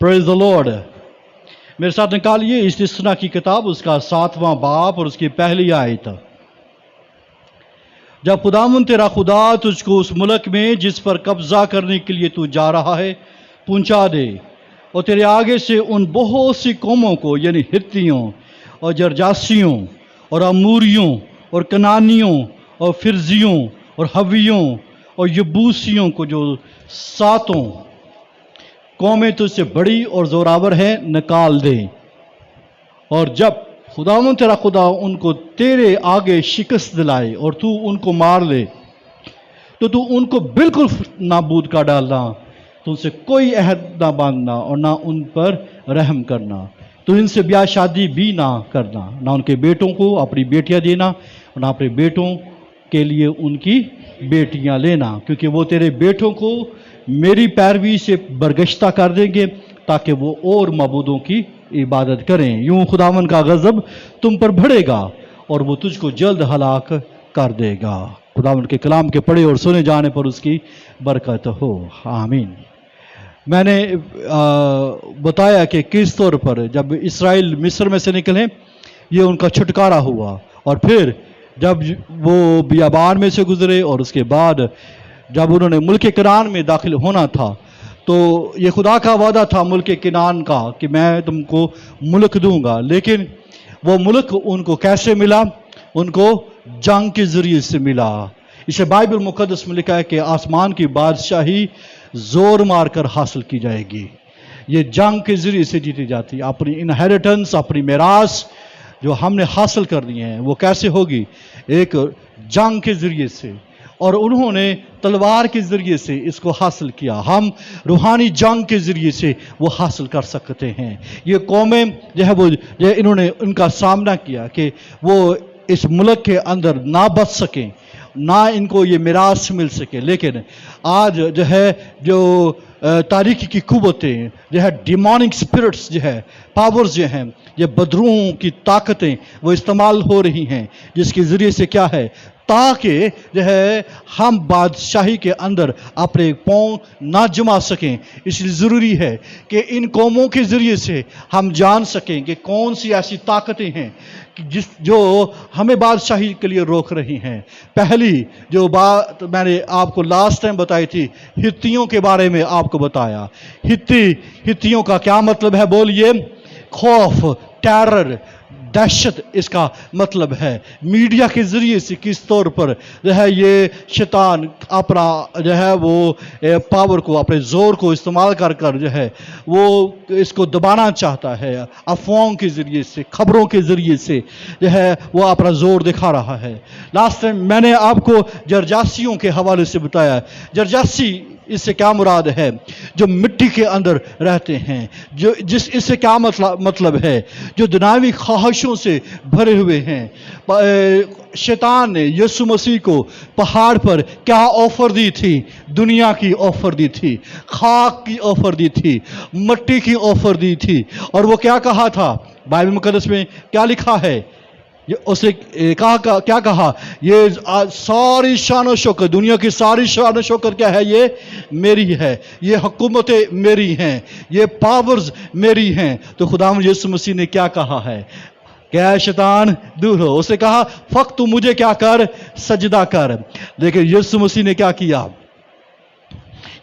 Praise the Lord. मेरे साथ निकालिए इस्तिस्ना की किताब, उसका 7वां बाब और उसकी पहली आयत। जब खुदावंद तेरा खुदा तुझको उस मुल्क में जिस पर कब्जा करने के लिए तू जा रहा है पहुंचा दे, और तेरे आगे से उन बहुत सी कौमों को, यानी हित्तियों और जरजासियों और अमूरियों और कनानियों और फिरजियों और हवियों और यबूसियों को, जो 7 कौमें तुझसे बड़ी और जोरावर है, निकाल दे। और जब खुदावंद तेरा खुदा उनको तेरे आगे शिकस्त दिलाए और तू उनको मार ले, तो तू उनको बिल्कुल नाबूद कर डालना, तुमसे कोई अहद ना बांधना और ना उन पर रहम करना। तो इनसे ब्याह शादी भी ना करना, ना उनके बेटों को अपनी बेटियां देना और ना अपने बेटों के लिए उनकी बेटियां लेना, क्योंकि वो तेरे बेटों को मेरी पैरवी से बरगश्ता कर देंगे ताकि वो और मबूदों की इबादत करें। यूं खुदावन का गज़ब तुम पर बढ़ेगा और वो तुझको जल्द हलाक कर देगा। खुदावन के कलाम के पढ़े और सुने जाने पर उसकी बरकत हो, आमीन। मैंने बताया कि किस तौर पर जब इसराइल मिस्र में से निकले ये उनका छुटकारा हुआ, और फिर जब वो बियाबान में से गुजरे और उसके बाद जब उन्होंने मुल्क कनान में दाखिल होना था, तो ये खुदा का वादा था मुल्क कनान का कि मैं तुमको मुल्क दूंगा। लेकिन वो मुल्क उनको कैसे मिला? उनको जंग के ज़रिए से मिला। इसे बाइबल मुक़द्दस में लिखा है कि आसमान की बादशाही जोर मार कर हासिल की जाएगी। ये जंग के ज़रिए से जीती जाती। अपनी इनहेरिटेंस, अपनी मिरास जो हमने हासिल करनी है, वो कैसे होगी? एक जंग के ज़रिए से, और उन्होंने तलवार के ज़रिए से इसको हासिल किया। हम रूहानी जंग के ज़रिए से वो हासिल कर सकते हैं। ये कौमें जो है वो इन्होंने उनका सामना किया कि वो इस मुल्क के अंदर ना बच सकें, ना इनको ये मिरास मिल सके। लेकिन आज जो है जो तारीकी की कुव्वतें जो है, डिमोनिक स्पिरिट्स जो है, पावर्स जो हैं, ये बदरूहों की ताकतें वो इस्तेमाल हो रही हैं, जिसके ज़रिए से क्या है, ताकि जो है हम बादशाही के अंदर अपने पाँव ना जमा सकें। इसलिए ज़रूरी है कि इन कौमों के ज़रिए से हम जान सकें कि कौन सी ऐसी ताकतें हैं जो हमें बादशाही के लिए रोक रही हैं। पहली जो बात मैंने आपको लास्ट टाइम बताई थी, हित्तियों के बारे में आपको बताया। हित्तियों का क्या मतलब है? बोलिए। खौफ, टेरर, दहशत इसका मतलब है। मीडिया के ज़रिए से किस तौर पर जो है ये शैतान अपना जो है वो पावर को, अपने ज़ोर को इस्तेमाल कर कर जो है वो इसको दबाना चाहता है। अफवाहों के ज़रिए से, खबरों के ज़रिए से जो है वो अपना ज़ोर दिखा रहा है। लास्ट टाइम मैंने आपको जरजासियों के हवाले से बताया। जरजासी इससे क्या मुराद है? जो मिट्टी के अंदर रहते हैं, जो इससे क्या मतलब है? जो दुनियावी ख्वाहिशों से भरे हुए हैं। शैतान ने यीशु मसीह को पहाड़ पर क्या ऑफर दी थी? दुनिया की ऑफर दी थी, खाक की ऑफर दी थी, मिट्टी की ऑफर दी थी। और वो क्या कहा था? बाइबल मुक़द्दस में क्या लिखा है? उसे क्या कहा? ये सारी शान और शौकत, दुनिया की सारी शान और शौकत क्या है? ये मेरी है, ये हुकूमतें मेरी हैं, ये पावर्स मेरी हैं। तो खुदावंद यीशु मसीह ने क्या कहा है? क्या शैतान दूर हो। उसे कहा फक्त तू मुझे क्या कर? सजदा कर। लेकिन यीशु मसीह ने क्या किया?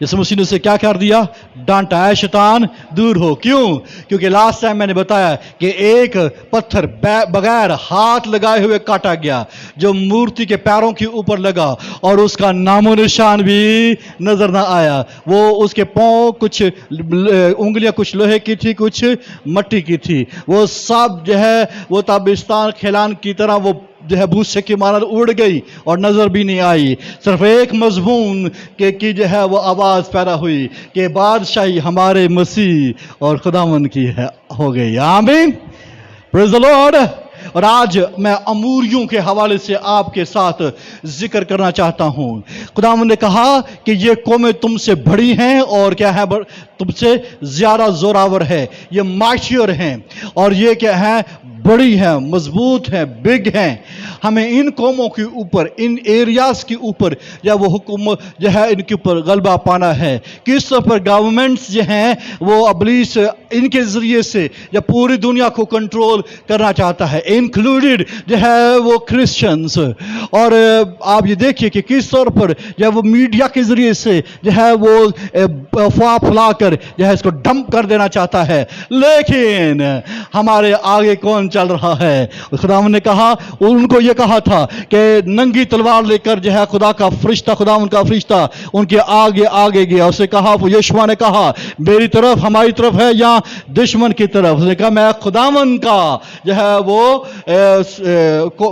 यीशु मसीह ने उसे क्या कर दिया? डांटा है, शैतान दूर हो। क्यों? क्योंकि लास्ट टाइम मैंने बताया कि एक पत्थर बगैर हाथ लगाए हुए काटा गया, जो मूर्ति के पैरों के ऊपर लगा, और उसका नामो निशान भी नजर ना आया। वो उसके पांव, कुछ उंगलियां कुछ लोहे की थी, कुछ मट्टी की थी। वो सब जो है वो ताबिस्तान खिलान की तरह वो जो है भूसे की मानद उड़ गई और नजर भी नहीं आई। सिर्फ एक मजबून की जो है वो आवाज पैदा हुई कि बादशाही हमारे मसीह और खुदावंद की है, हो गई। आमीन, प्रेज़ द लॉर्ड। और आज मैं अमूरियों के हवाले से आपके साथ जिक्र करना चाहता हूं। खुदावंद ने कहा कि ये कौमें तुमसे बड़ी हैं और क्या है, तुमसे ज्यादा जोरावर है, ये माइटियर हैं, और ये क्या है, बड़ी हैं, मजबूत हैं, बिग हैं। हमें इन कौमों के ऊपर, इन एरियाज के ऊपर या वो हुकूमत जो है इनके ऊपर गलबा पाना है। किस तरह पर गवर्नमेंट्स जो हैं वो अबलीस इनके ज़रिए से या पूरी दुनिया को कंट्रोल करना चाहता है, इंक्लूडेड जो है वो क्रिश्चियंस। और आप ये देखिए कि किस तौर पर जब वो मीडिया के ज़रिए से जो है वो अफवाह फैलाकर जो है इसको डंप कर देना चाहता है। लेकिन हमारे आगे कौन चल रहा है? खुदा ने कहा, उनको ये कहा था कि नंगी तलवार लेकर जो है खुदा का फरिश्ता, खुदा उनका फरिश्ता उनके आगे आगे गया। उसे कहा, यीशु ने कहा, मेरी तरफ, हमारी तरफ है या दुश्मन की तरफ? उसने कहा, मैं खुदावन का जो है वो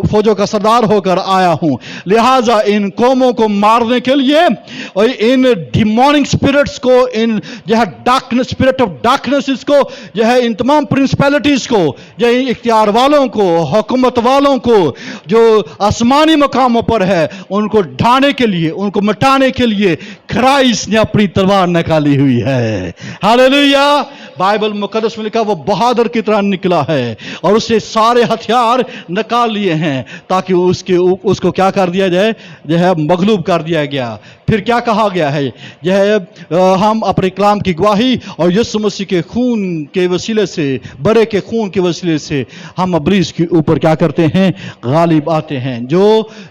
फौजों का सरदार होकर आया हूं। लिहाजा इन कौमों को मारने के लिए और इन डिमोनिक स्पिरिट्स को, इन जो है डार्कनेस, स्पिरिट ऑफ डार्कनेस, इसको जो है इन तमाम प्रिंसिपैलिटीज को, जो इख्तियार वालों को, हुकूमत वालों को जो आसमानी मकामों पर है, उनको ढाने के लिए, उनको मिटाने के लिए क्राइस्ट ने अपनी तलवार निकाली हुई है। हालेलुया। बाइबल मुकद्दस में लिखा वो बहादुर की तरह निकला है और उससे सारे हथियार निकाल लिए हैं ताकि उसको क्या कर दिया जाए, जो है मगलूब कर दिया गया। फिर क्या कहा गया है, जो है हम अपने कलाम की गवाही और यीशु मसीह के खून के वसीले से, बड़े के खून के वसीले से हम इब्लीस के ऊपर क्या करते हैं, गालिब आते हैं। जो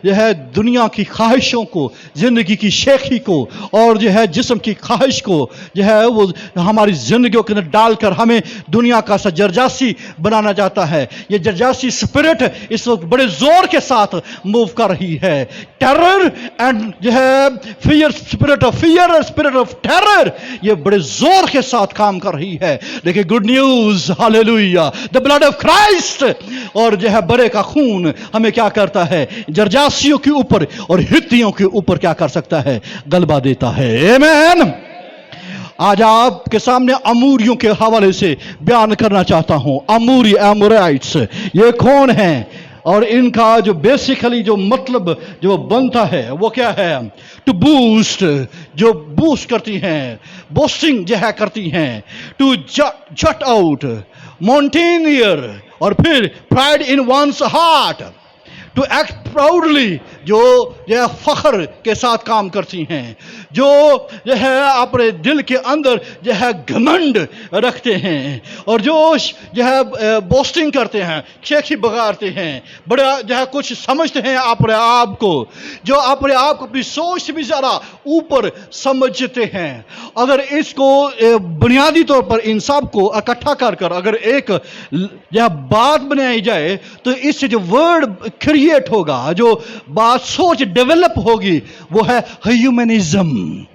है दुनिया की ख्वाहिशों को, जिंदगी की शेखी को और जो है जिस्म की ख्वाहिश को जो है वो हमारी जिंदगियों के अंदर डालकर हमें दुनिया का सा जरजासी बनाना चाहता है। ये जरजासी स्पिरिट इस वक्त बड़े जोर के साथ मूव कर रही है। टेरर एंड जो है फियर, स्पिरिट ऑफ फियर और स्पिरिट ऑफ टेरर, ये बड़े जोर के साथ काम कर रही है। देखिए good news, hallelujah, the blood of Christ, और जो है बड़े का खून हमें क्या करता है, जरजासियों के ऊपर और हित्तियों के ऊपर क्या कर सकता है, गलबा देता है। आमीन। आज आपके सामने अमूरियों के हवाले से बयान करना चाहता हूं। अमूरी, एमोराइट्स, ये कौन हैं और इनका जो बेसिकली जो मतलब जो बनता है वो क्या है? टू बूस्ट, जो बूस्ट करती हैं, बोस्टिंग जो है करती हैं। टू जट आउट, माउंटेनियर, और फिर pride in one's heart, to act proudly, जो है फख्र के साथ काम करती हैं, जो है अपने दिल के अंदर जो है घमंड रखते हैं और जो है बोस्टिंग करते हैं, शेखी बगाड़ते हैं, बड़ा जो है कुछ समझते हैं अपने आप को, जो अपने आप को अपनी सोच से भी ज़्यादा ऊपर समझते हैं। अगर इसको बुनियादी तौर पर इन सब को इकट्ठा कर अगर एक यह बात बनाई जाए तो इससे जो वर्ड क्रिएट होगा, जो बात सोच डेवलप होगी, वो है ह्यूमनिज्म।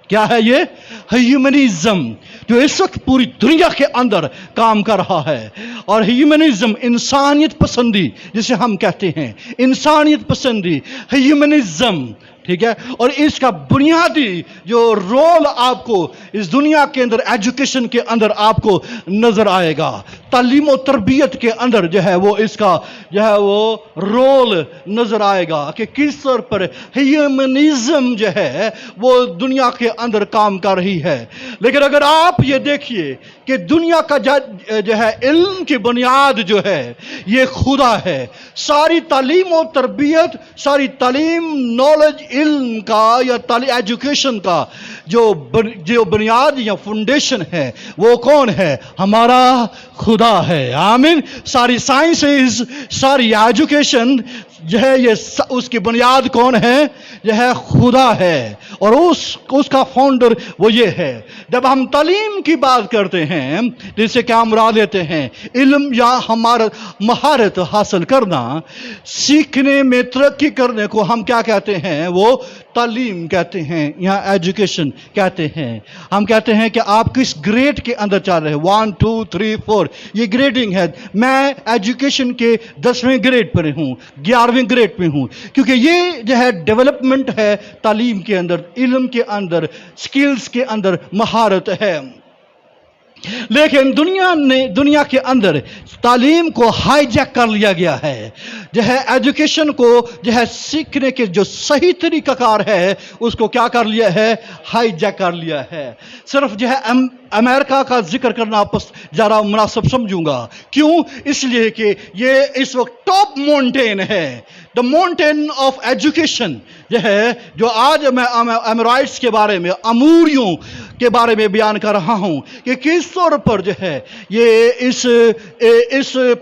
क्या है ये? ह्यूमनिज्म, जो इस वक्त पूरी दुनिया के अंदर काम कर रहा है। और ह्यूमनिज्म इंसानियत पसंदी जिसे हम कहते हैं, इंसानियत पसंदी, ह्यूमनिज्म, ठीक है। और इसका बुनियादी जो रोल आपको इस दुनिया के अंदर एजुकेशन के अंदर आपको नजर आएगा, तालीम और तरबियत के अंदर जो है वो इसका जो है वो रोल नजर आएगा कि किस तौर पर ह्यूमनिज्म जो है वो दुनिया के अंदर काम कर रही है। लेकिन अगर आप ये देखिए कि दुनिया का जो है इल्म की बुनियाद जो है ये खुदा है। सारी तालीम और तरबियत, सारी तालीम, नॉलेज, इल्म का या एजुकेशन का जो बुनियाद या फाउंडेशन है वो कौन है? हमारा खुदा है। आमीन। सारी साइंसेस, सारी एजुकेशन जो है ये उसकी बुनियाद कौन है? यह है खुदा है और उसका फाउंडर वो ये है। जब हम तालीम की बात करते हैं तो इससे क्या मुराद लेते हैं? इल्म या हमारा महारत हासिल करना, सीखने में तरक्की करने को हम क्या कहते हैं? वो तालीम कहते हैं या एजुकेशन कहते हैं। हम कहते हैं कि आप किस ग्रेड के अंदर चल रहे हैं, 1 2 3 4, ये ग्रेडिंग है। मैं एजुकेशन के 10वें ग्रेड पर हूँ, 11वें ग्रेड पे हूँ, क्योंकि ये जो है डेवलपमेंट है तालीम के अंदर, इल्म के अंदर, स्किल्स के अंदर महारत है। लेकिन दुनिया के अंदर तालीम को हाईजैक कर लिया गया है। जो है एजुकेशन को जो है सीखने के जो सही तरीकाकार है उसको क्या कर लिया है, हाईजैक कर लिया है। सिर्फ जो है अमेरिका का जिक्र करना ज़्यादा मुनासिब समझूंगा। क्यों? इसलिए कि ये इस वक्त टॉप माउंटेन है, द माउंटेन ऑफ एजुकेशन जो है, जो आज मैं एमराइट्स के बारे में, अमूरियों के बारे में बयान कर रहा हूं कि किस तौर पर जो है ये इस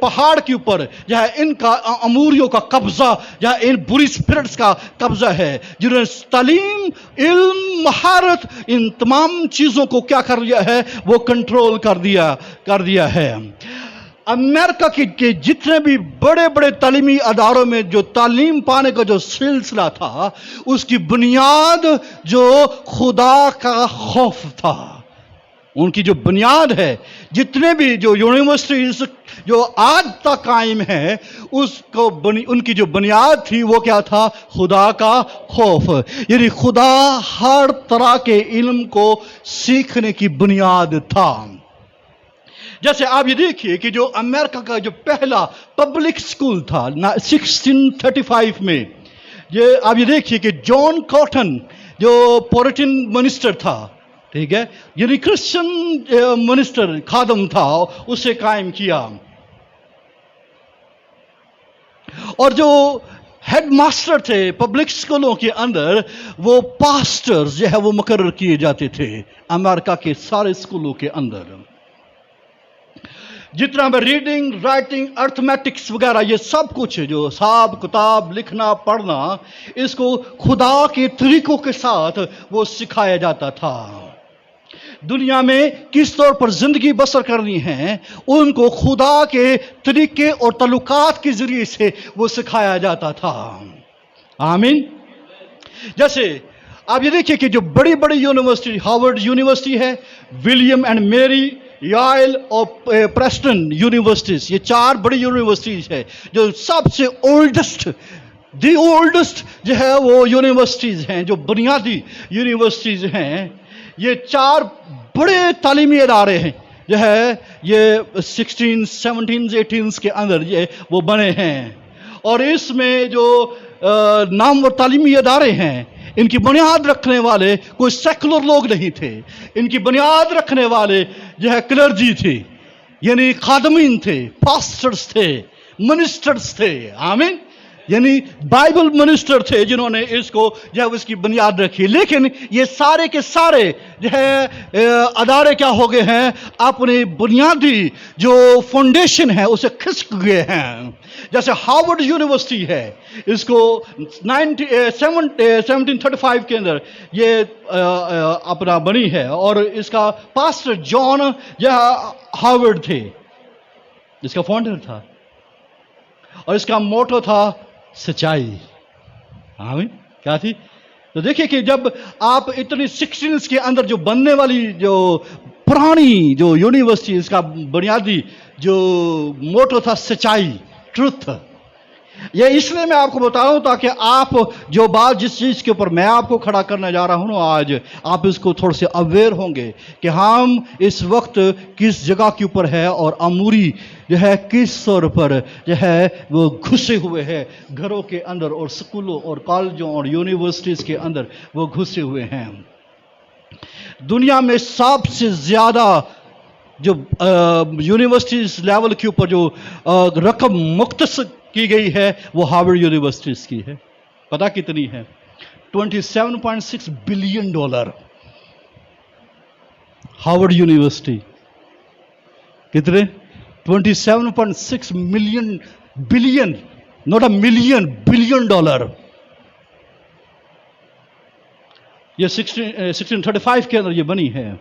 पहाड़ के ऊपर जो है इनका अमूरियों का कब्जा या इन बुरी स्पिरिट्स का कब्जा है, जिन्होंने तालीम, इल्म, महारत, इन तमाम चीज़ों को क्या कर लिया है, वो कंट्रोल कर दिया है। अमेरिका के जितने भी बड़े बड़े तालीमी अदारों में जो तालीम पाने का जो सिलसिला था, उसकी बुनियाद जो खुदा का खौफ था, उनकी जो बुनियाद है, जितने भी जो यूनिवर्सिटीज जो आज तक कायम है, उसको उनकी जो बुनियाद थी वो क्या था, खुदा का खौफ। यानी खुदा हर तरह के इल्म को सीखने की बुनियाद था। जैसे आप ये देखिए कि जो अमेरिका का जो पहला पब्लिक स्कूल था 1635 में, ये आप ये देखिए कि जॉन कॉटन जो पुरिटन मिनिस्टर था, ठीक है, यानी क्रिश्चियन मिनिस्टर खादम था, उसे कायम किया। और जो हेड मास्टर थे पब्लिक स्कूलों के अंदर, वो पास्टर्स जो है वो मुकर्रर किए जाते थे अमेरिका के सारे स्कूलों के अंदर। जितना भी रीडिंग, राइटिंग, अर्थमेटिक्स वगैरह, ये सब कुछ जो हिसाब किताब, लिखना, पढ़ना, इसको खुदा के तरीकों के साथ वो सिखाया जाता था। दुनिया में किस तौर पर जिंदगी बसर करनी है, उनको खुदा के तरीके और तल्लुकात के जरिए से वो सिखाया जाता था। आमीन। जैसे आप ये देखिए कि जो बड़ी बड़ी यूनिवर्सिटी, हार्वर्ड यूनिवर्सिटी है, विलियम एंड मेरी, याइल और प्रेस्टन यूनिवर्सिटीज, ये चार बड़ी यूनिवर्सिटीज है जो सबसे ओल्डेस्ट जो है वो यूनिवर्सिटीज हैं, जो बुनियादी यूनिवर्सिटीज हैं। ये चार बड़े तालीमी इदारे हैं जो है ये 16, 17, 18 के अंदर ये वो बने हैं। और इसमें जो नामवर तालीमी इदारे हैं, इनकी बुनियाद रखने वाले कोई सेकुलर लोग नहीं थे। इनकी बुनियाद रखने वाले जो है क्लर्जी थे, यानी खादमीन थे, पास्टर्स थे, मिनिस्टर्स थे। आमीन। यानी बाइबल मिनिस्टर थे जिन्होंने इसको जो है उसकी बुनियाद रखी। लेकिन ये सारे के सारे जो है अदारे क्या हो गए हैं, अपनी बुनियादी जो फाउंडेशन है उसे खिसक गए हैं। जैसे हार्वर्ड यूनिवर्सिटी है, इसको 1735 के अंदर ये अपना बनी है, और इसका पास्टर जॉन हार्वर्ड थे, इसका फाउंडर था, और इसका मोटो था सच्चाई। आमीन। क्या थी? तो देखिए कि जब आप इतनी 16 के अंदर जो बनने वाली जो पुरानी जो यूनिवर्सिटी, इसका बुनियादी जो मोटो था सच्चाई, ट्रुथ। ये इसलिए मैं आपको बता रहा हूं ताकि आप जो बात, जिस चीज के ऊपर मैं आपको खड़ा करने जा रहा हूं ना आज, आप इसको थोड़े से अवेयर होंगे कि हम इस वक्त किस जगह के ऊपर है, और अमूरी जो है किस तौर पर जो है वो घुसे हुए हैं घरों के अंदर, और स्कूलों और कॉलेजों और यूनिवर्सिटीज के अंदर वो घुसे हुए हैं। दुनिया में सबसे ज्यादा जो यूनिवर्सिटीज लेवल के ऊपर जो रकम मुख्तस की गई है वो हार्वर्ड यूनिवर्सिटीज की है। पता कितनी है? $27.6 बिलियन। हार्वर्ड यूनिवर्सिटी कितने? $27.6 billion, not a million, billion dollar. ये 1635 के अंदर ये बनी है।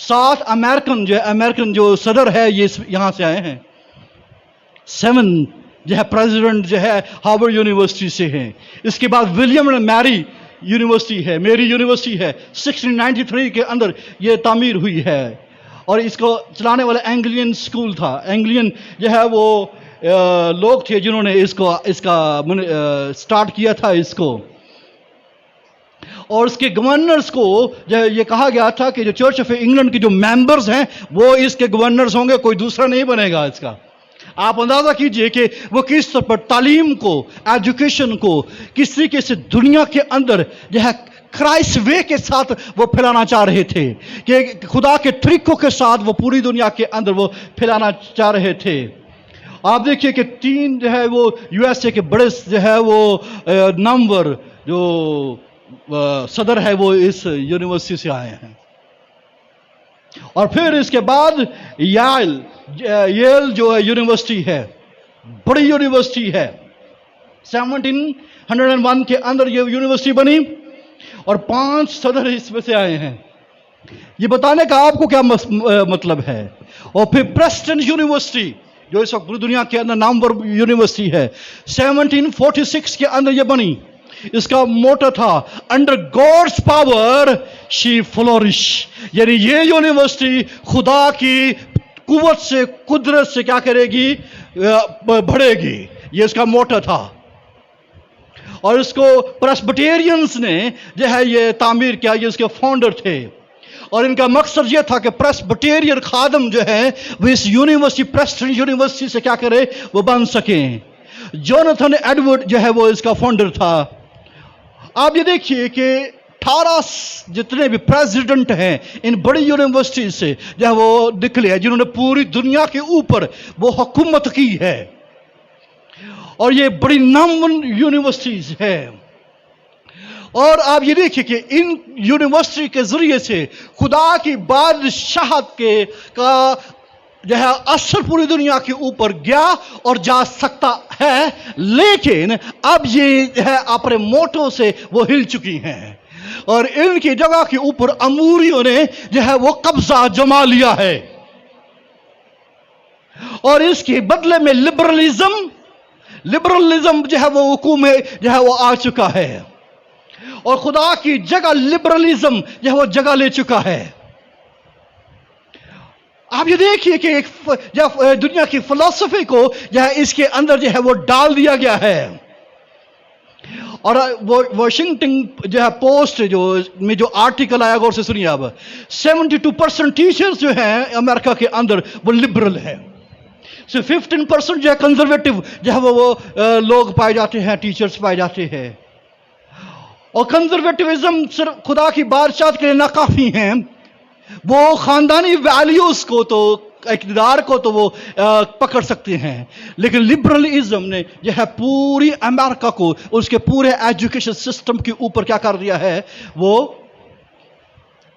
7 अमेरिकन जो सदर है ये यहां से आए हैं। 7 जो है प्रेसिडेंट जो है हार्वर्ड यूनिवर्सिटी से हैं। इसके बाद विलियम एंड मैरी यूनिवर्सिटी है, मेरी यूनिवर्सिटी है, 1693 के अंदर ये तामीर हुई है। और इसको चलाने वाला एंग्लियन स्कूल था। एंग्लियन जो है वो लोग थे जिन्होंने इसका स्टार्ट किया था इसको। اور اس کے گورنرز کو یہ کہا گیا تھا کہ جو چرچ آف انگلینڈ کے جو ممبرز ہیں وہ اس کے گورنرز ہوں گے, کوئی دوسرا نہیں بنے گا اس کا. آپ اندازہ کیجئے کہ وہ کس طرح پر تعلیم کو, ایجوکیشن کو کس طریقے سے دنیا کے اندر جو ہے کرائسٹ وے کے ساتھ وہ پھیلانا چاہ رہے تھے, کہ خدا کے طریقوں کے ساتھ وہ پوری دنیا کے اندر وہ پھیلانا چاہ رہے تھے. آپ دیکھیے کہ 3 جو ہے وہ یو ایس اے کے بڑے جو ہے وہ نامور جو صدر ہے وہ اس یونیورسٹی سے آئے ہیں. اور پھر اس کے بعد ییل جو ہے یونیورسٹی ہے, بڑی یونیورسٹی ہے, 1701 کے اندر یہ یونیورسٹی بنی اور 5 صدر اس میں سے آئے ہیں. یہ بتانے کا آپ کو کیا مطلب ہے. اور پھر پریسٹن یونیورسٹی جو اس وقت پوری دنیا کے اندر نامور یونیورسٹی ہے, 1746 کے اندر یہ بنی. اس کا موٹو تھا انڈر گاڈز پاور شی فلورش, یعنی یہ یونیورسٹی خدا کی قوت سے, قدرت سے کیا کرے گی, بڑھے گی. یہ اس کا موٹو تھا. اور اس کو پریسبٹیرینز نے جو ہے یہ تعمیر کیا, یہ اس کے فاؤنڈر تھے. اور ان کا مقصد یہ تھا کہ پریسبٹیرین خادم جو ہے وہ اس یونیورسٹی, پریسٹن یونیورسٹی سے کیا کرے, وہ بن سکیں. جوناتھن ایڈورڈ جو ہے وہ اس کا فاؤنڈر تھا. آپ یہ دیکھیے کہ 18 جتنے بھی پریزیڈنٹ ہیں ان بڑی یونیورسٹی سے جو ہے وہ نکلے ہیں, جنہوں نے پوری دنیا کے اوپر وہ حکومت کی ہے. اور یہ بڑی نامور یونیورسٹیز ہے. اور آپ یہ دیکھیں کہ ان یونیورسٹی کے ذریعے سے خدا کی بادشاہت کا جو ہے اثر پوری دنیا کے اوپر گیا اور جا سکتا ہے. لیکن اب یہ ہے اپنے موٹو سے وہ ہل چکی ہیں اور ان کی جگہ کے اوپر اموریوں نے جو ہے وہ قبضہ جما لیا ہے. اور اس کے بدلے میں لبرلزم جو ہے وہ حکومت میں جو ہے وہ آ چکا ہے. اور خدا کی جگہ لبرلزم جو ہے وہ جگہ لے چکا ہے. آپ یہ دیکھیے کہ دنیا کی فلسفی کو جو ہے اس کے اندر جو ہے وہ ڈال دیا گیا ہے. اور واشنگٹن جو ہے پوسٹ میں جو آرٹیکل آیا, غور سے سنیے آپ, 72% ٹیچرز جو ہیں امریکہ کے اندر وہ لبرل ہیں. صرف 15% جو ہے کنزرویٹو جو ہے وہ لوگ پائے جاتے ہیں, ٹیچرز پائے جاتے ہیں. اور کنزرویٹیوزم صرف خدا کی بادشاہت کے لیے ناکافی ہیں. وہ خاندانی ویلیوز کو تو, اقتدار کو تو وہ پکڑ سکتے ہیں, لیکن لبرلزم نے جو ہے پوری امریکہ کو, اس کے پورے ایجوکیشن سسٹم کے اوپر کیا کر دیا ہے, وہ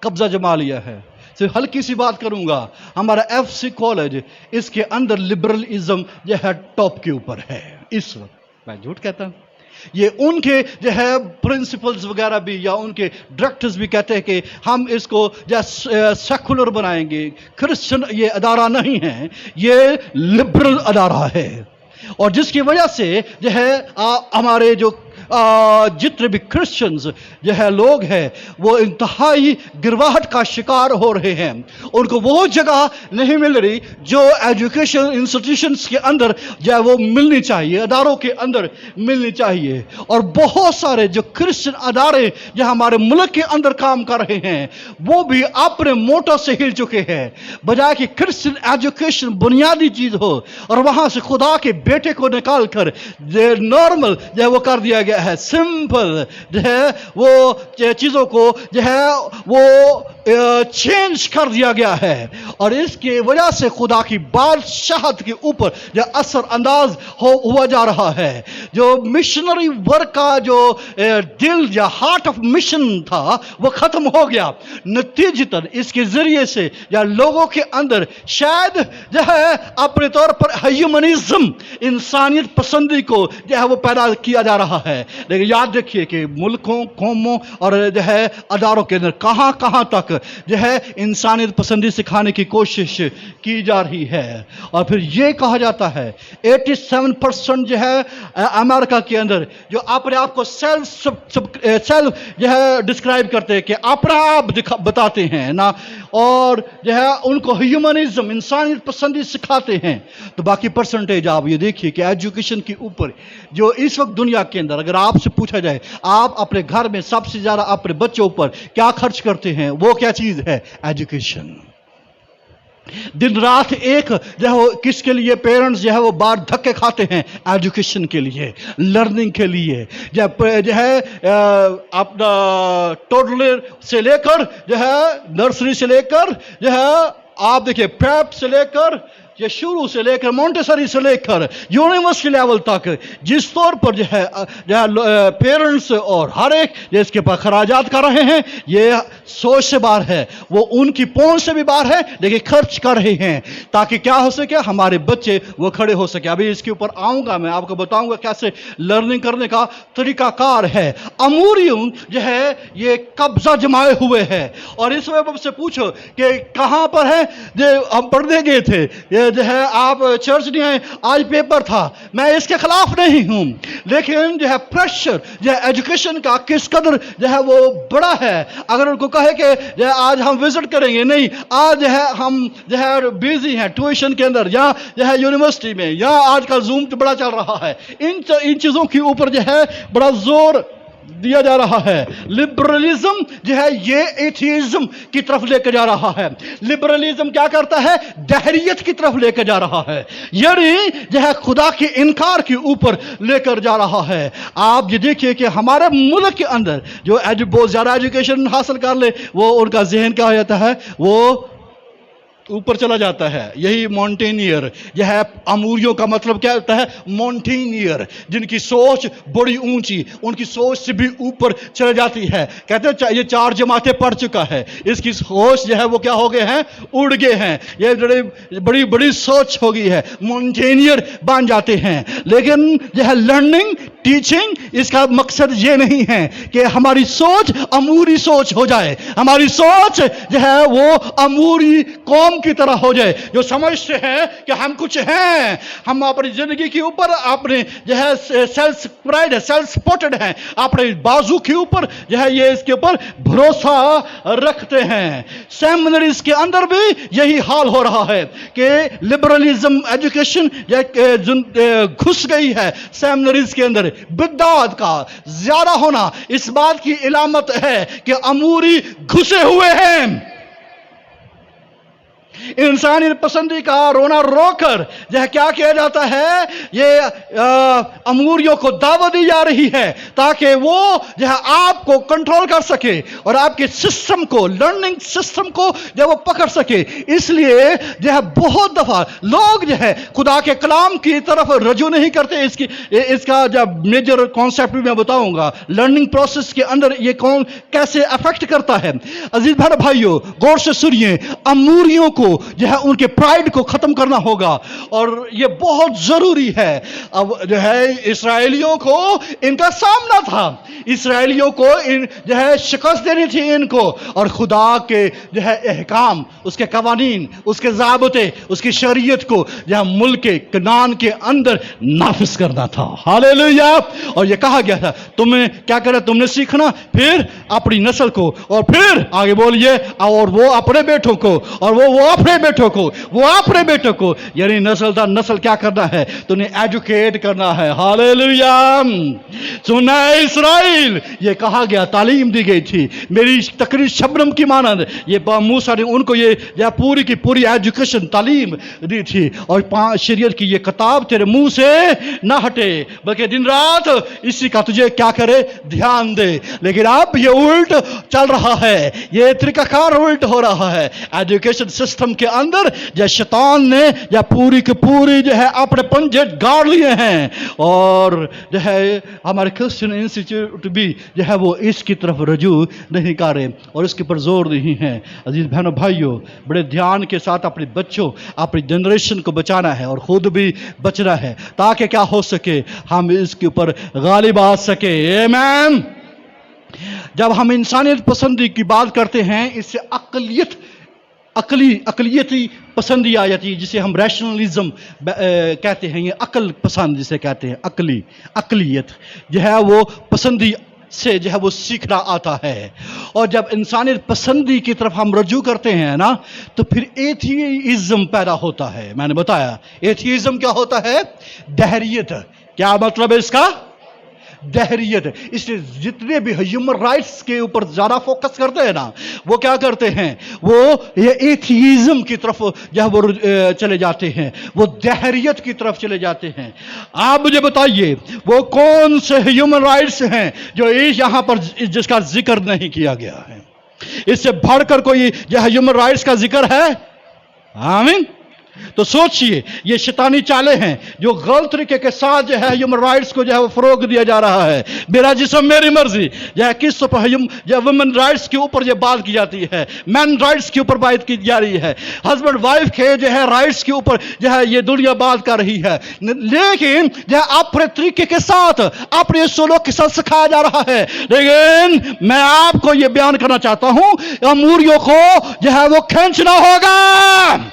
قبضہ جما لیا ہے. صرف ہلکی سی بات کروں گا, ہمارا FCC کالج اس کے اندر لبرلزم جو ہے ٹاپ کے اوپر ہے اس وقت. میں جھوٹ کہتا ہوں. یہ ان کے جو ہے پرنسپلز وغیرہ بھی یا ان کے ڈائریکٹرز بھی کہتے ہیں کہ ہم اس کو سیکولر بنائیں گے. کرسچن یہ ادارہ نہیں ہے, یہ لبرل ادارہ ہے. اور جس کی وجہ سے جو ہے ہمارے جو جتنے بھی کرسچنز جو ہے لوگ ہیں وہ انتہائی گرواہٹ کا شکار ہو رہے ہیں. ان کو وہ جگہ نہیں مل رہی جو ایجوکیشن انسٹیٹیوشنز کے اندر جو ہے وہ ملنی چاہیے, اداروں کے اندر ملنی چاہیے. اور بہت سارے جو کرسچن ادارے جو ہمارے ملک کے اندر کام کر رہے ہیں وہ بھی اپنے موٹو سے ہل چکے ہیں. بجائے کہ کرسچن ایجوکیشن بنیادی چیز ہو اور وہاں سے خدا کے بیٹے کو نکال کر نارمل جو ہے وہ کر دیا گیا ہے, سمپل جو ہے وہ چیزوں کو جو ہے وہ چینج کر دیا گیا ہے. اور اس کی وجہ سے خدا کی بادشاہت کے اوپر جو اثر انداز ہوا جا رہا ہے. جو مشنری ورک کا جو دل یا ہارٹ آف مشن تھا وہ ختم ہو گیا. نتیجتاً اس کے ذریعے سے یا لوگوں کے اندر شاید جو ہے اپنے طور پر ہیومنزم, انسانیت پسندی کو جو ہے وہ پیدا کیا جا رہا ہے. لیکن یاد رکھیے کہ ملکوں, قوموں اور جو ہے اداروں کے اندر کہاں کہاں تک جو ہے انسانیت پسندی سکھانے کی کوشش کی جا رہی ہے. اور پھر یہ کہا جاتا ہے 87% جو ہے امریکہ کے اندر جو اپنے آپ کو سیلف جو ہے ڈسکرائب کرتے ہیں کہ اپنا آپ بتاتے ہیں نا, اور جو ہے ان کو ہیومنزم انسانیت پسندی سکھاتے ہیں، تو باقی پرسنٹیج آپ یہ دیکھیے کہ ایجوکیشن کے اوپر جو اس وقت دنیا کے اندر اگر آپ سے پوچھا جائے آپ اپنے گھر میں سب سے زیادہ اپنے بچوں پر کیا خرچ کرتے ہیں، وہ کیا چیز ہے؟ ایجوکیشن۔ دن رات ایک جو ہے وہ کس کے لیے پیرنٹس جو ہے وہ بار دھکے کھاتے ہیں؟ ایجوکیشن کے لیے، لرننگ کے لیے۔ جو ہے اپنا ٹوڈلر سے لے کر جو ہے نرسری سے لے کر جو ہے آپ دیکھیں پریپ سے لے کر یہ شروع سے لے کر مونٹیسری سے لے کر یونیورسٹی لیول تک جس طور پر جو ہے پیرنٹس اور ہر ایک جو اس کے پاس خراجات کر رہے ہیں، یہ سوچ سے باہر ہے، وہ ان کی پہنچ سے بھی باہر ہے، لیکن خرچ کر رہے ہیں تاکہ کیا ہو سکے؟ ہمارے بچے وہ کھڑے ہو سکے۔ ابھی اس کے اوپر آؤں گا، میں آپ کو بتاؤں گا کیسے لرننگ کرنے کا طریقہ کار ہے۔ اموریوں جو ہے یہ قبضہ جمائے ہوئے ہے، اور اس وجہ سے پوچھو کہ کہاں پر ہے؟ جو ہم پڑھنے گئے تھے جو ہے آپ چرچ نہیں آئے، آج پیپر تھا، میں اس کے خلاف نہیں ہوں، لیکن جو ہے پریشر جو ہے ایجوکیشن کا کس قدر جو ہے وہ بڑا ہے۔ اگر ان کو کہے کہ جو ہے آج ہم وزٹ کریں گے، نہیں، آج جو ہے ہم جو ہے بیزی ہیں ٹیوشن کے اندر یا جو ہے یونیورسٹی میں، یا آج کل زوم تو بڑا چل رہا ہے، ان چیزوں کے اوپر جو ہے بڑا زور دیا جا رہا ہے۔ لبرلزم جو ہے یہ ایتھیزم کی طرف لے کے جا رہا ہے۔ لبرلزم کیا کرتا ہے؟ دہریت کی طرف لے کے جا رہا ہے، یعنی جو ہے خدا کے انکار کے اوپر لے کر جا رہا ہے۔ آپ یہ دیکھیے کہ ہمارے ملک کے اندر جو بہت زیادہ ایجوکیشن حاصل کر لے وہ ان کا ذہن کیا ہو جاتا ہے؟ وہ اوپر چلا جاتا ہے۔ یہی مونٹینئر جو ہے، اموریوں کا مطلب کیا ہوتا ہے؟ مونٹینئر، جن کی سوچ بڑی اونچی، ان کی سوچ سے بھی اوپر چلے جاتی ہے۔ کہتے ہیں یہ 4 جماعتیں پڑھ چکا ہے، اس کی سوچ جو ہے وہ کیا ہو گئے ہیں؟ اڑ گئے ہیں، یہ بڑی بڑی سوچ ہو گئی ہے، مونٹینئر بن جاتے ہیں۔ لیکن جو ہے لرننگ، ٹیچنگ، اس کا مقصد یہ نہیں ہے کہ ہماری سوچ اموری سوچ ہو جائے، ہماری سوچ جو ہے وہ اموری قوم کی طرح ہو جائے جو سمجھتے ہیں کہ ہم کچھ ہیں، ہم اپنی زندگی کے اوپر اپنے جو ہے سیلف پرائڈ ہے، سیلف سپورٹڈ ہیں، اپنے بازو کے اوپر جو ہے یہ اس کے اوپر بھروسہ رکھتے ہیں۔ سیمنریز کے اندر بھی یہی حال ہو رہا ہے کہ لبرلزم ایجوکیشن گھس گئی ہے سیمنریز کے اندر۔ بدعت کا زیادہ ہونا اس بات کی علامت ہے کہ اموری گھسے ہوئے ہیں۔ انسانی پسندی کا رونا رو کر جو ہے کیا کیا جاتا ہے؟ یہ اموریوں کو دعوت دی جا رہی ہے تاکہ وہ جو ہے آپ کو کنٹرول کر سکے اور آپ کے سسٹم کو، لرننگ سسٹم کو جو وہ پکڑ سکے۔ اس لیے جو ہے بہت دفعہ لوگ جو ہے خدا کے کلام کی طرف رجوع نہیں کرتے۔ اس کا جب میجر کانسیپٹ میں بتاؤں گا لرننگ پروسیس کے اندر یہ کیسے افیکٹ کرتا ہے۔ عزیز بہن بھائیو، غور سے سنیے، اموریوں کو جو ہے ان کے پرائیڈ کو ختم کرنا ہوگا، اور یہ بہت ضروری ہے۔ اب جو ہے اسرائیلیوں کو ان کا سامنا تھا، اسرائیلیوں کو جو ہے شکست دینی تھی ان کو، اور خدا کے جو ہے احکام، اس کے قوانین، اس کے ضابطے، اس کی شریعت کو جو ہے ملک کنعان کے اندر نافذ کرنا تھا۔ ہاللیلویا۔ اور یہ کہا گیا تھا تمہیں کیا کرنا؟ تم نے سیکھنا، پھر اپنی نسل کو، اور پھر آگے بولیے، اور وہ اپنے بیٹوں کو، اور وہ اپنے بیٹوں کو، وہ اپنے بیٹوں کو، یعنی نسل در نسل کیا کرنا ہے؟ تو انہیں ایجوکیٹ کرنا ہے۔ ہاللیلویا۔ سننا ہے اسرائیل، یہ کہا گیا، تعلیم دی گئی تھی میری تقریر شبنم کی مانند، یہ موسیٰ نے ان کو یہ پوری کی پوری ایجوکیشن تعلیم دی تھی، اور شریعت کی یہ کتاب تیرے منہ سے نہ ہٹے بلکہ دن رات اسی کا تجھے کیا کرے؟ دھیان دے۔ لیکن اب یہ الٹ چل رہا ہے، یہ طریقہ کار الٹ ہو رہا ہے۔ ایجوکیشن سسٹم کے اندر جو شیطان نے یا پوری کی پوری جو ہے اپنے پنجے گاڑ لیے ہیں، اور جو ہے ہمارے کرسچن انسٹیٹیوٹ بھی جو ہے وہ اس کی طرف رجوع نہیں کر رہے اور اس کے پر زور نہیں ہے۔ عزیز بہنوں بھائیوں، بڑے دھیان کے ساتھ اپنے بچوں، اپنی جنریشن کو بچانا ہے اور خود بھی بچنا ہے تاکہ کیا ہو سکے؟ ہم اس کے اوپر غالب آ سکے۔ آمین۔ جب ہم انسانیت پسندی کی بات کرتے ہیں، اس سے عقلیتی پسندی آ جاتی ہے، جسے ہم ریشنلزم کہتے ہیں، یہ عقل پسند جسے کہتے ہیں، عقلیت جو ہے وہ پسندی से जो है वो सीखना आता है। और जब इंसानियत पसंदी की तरफ हम रजू करते हैं ना, तो फिर एथियिज्म पैदा होता है। मैंने बताया एथियिज्म क्या होता है? दहरियत। क्या मतलब है इसका? दहरियत। इसलिए जितने भी ह्यूमन राइट्स के ऊपर ज्यादा फोकस करते हैं ना, वो क्या करते हैं? वो ये एथियिज्म की तरफ जो वो चले जाते हैं, वो दहरियत की तरफ चले जाते हैं। आप मुझे बताइए वो कौन से ह्यूमन राइट्स हैं जो यहां पर जिसका जिक्र नहीं किया गया है? इससे बढ़कर कोई यह ह्यूमन राइट्स का जिक्र है? आमीन। तो सोचिए, ये शैतानी चालें हैं जो गलत तरीके के साथ जो है ह्यूमन राइट्स को जो है वो फरोग दिया जा रहा है। मेरा जिस्म मेरी मर्जी, जो है किस पर वुमेन राइट्स के ऊपर जो बात की जाती है, मैन राइट्स के ऊपर बात की जा रही है, हस्बैंड वाइफ के जो है राइट्स के ऊपर जो है ये दुनिया बात कर रही है। लेकिन जो है अपने तरीके के साथ, अपने सोलों के साथ सिखाया जा रहा है। लेकिन मैं आपको ये बयान करना चाहता हूं, अमूरियों को जो है वो खींचना होगा।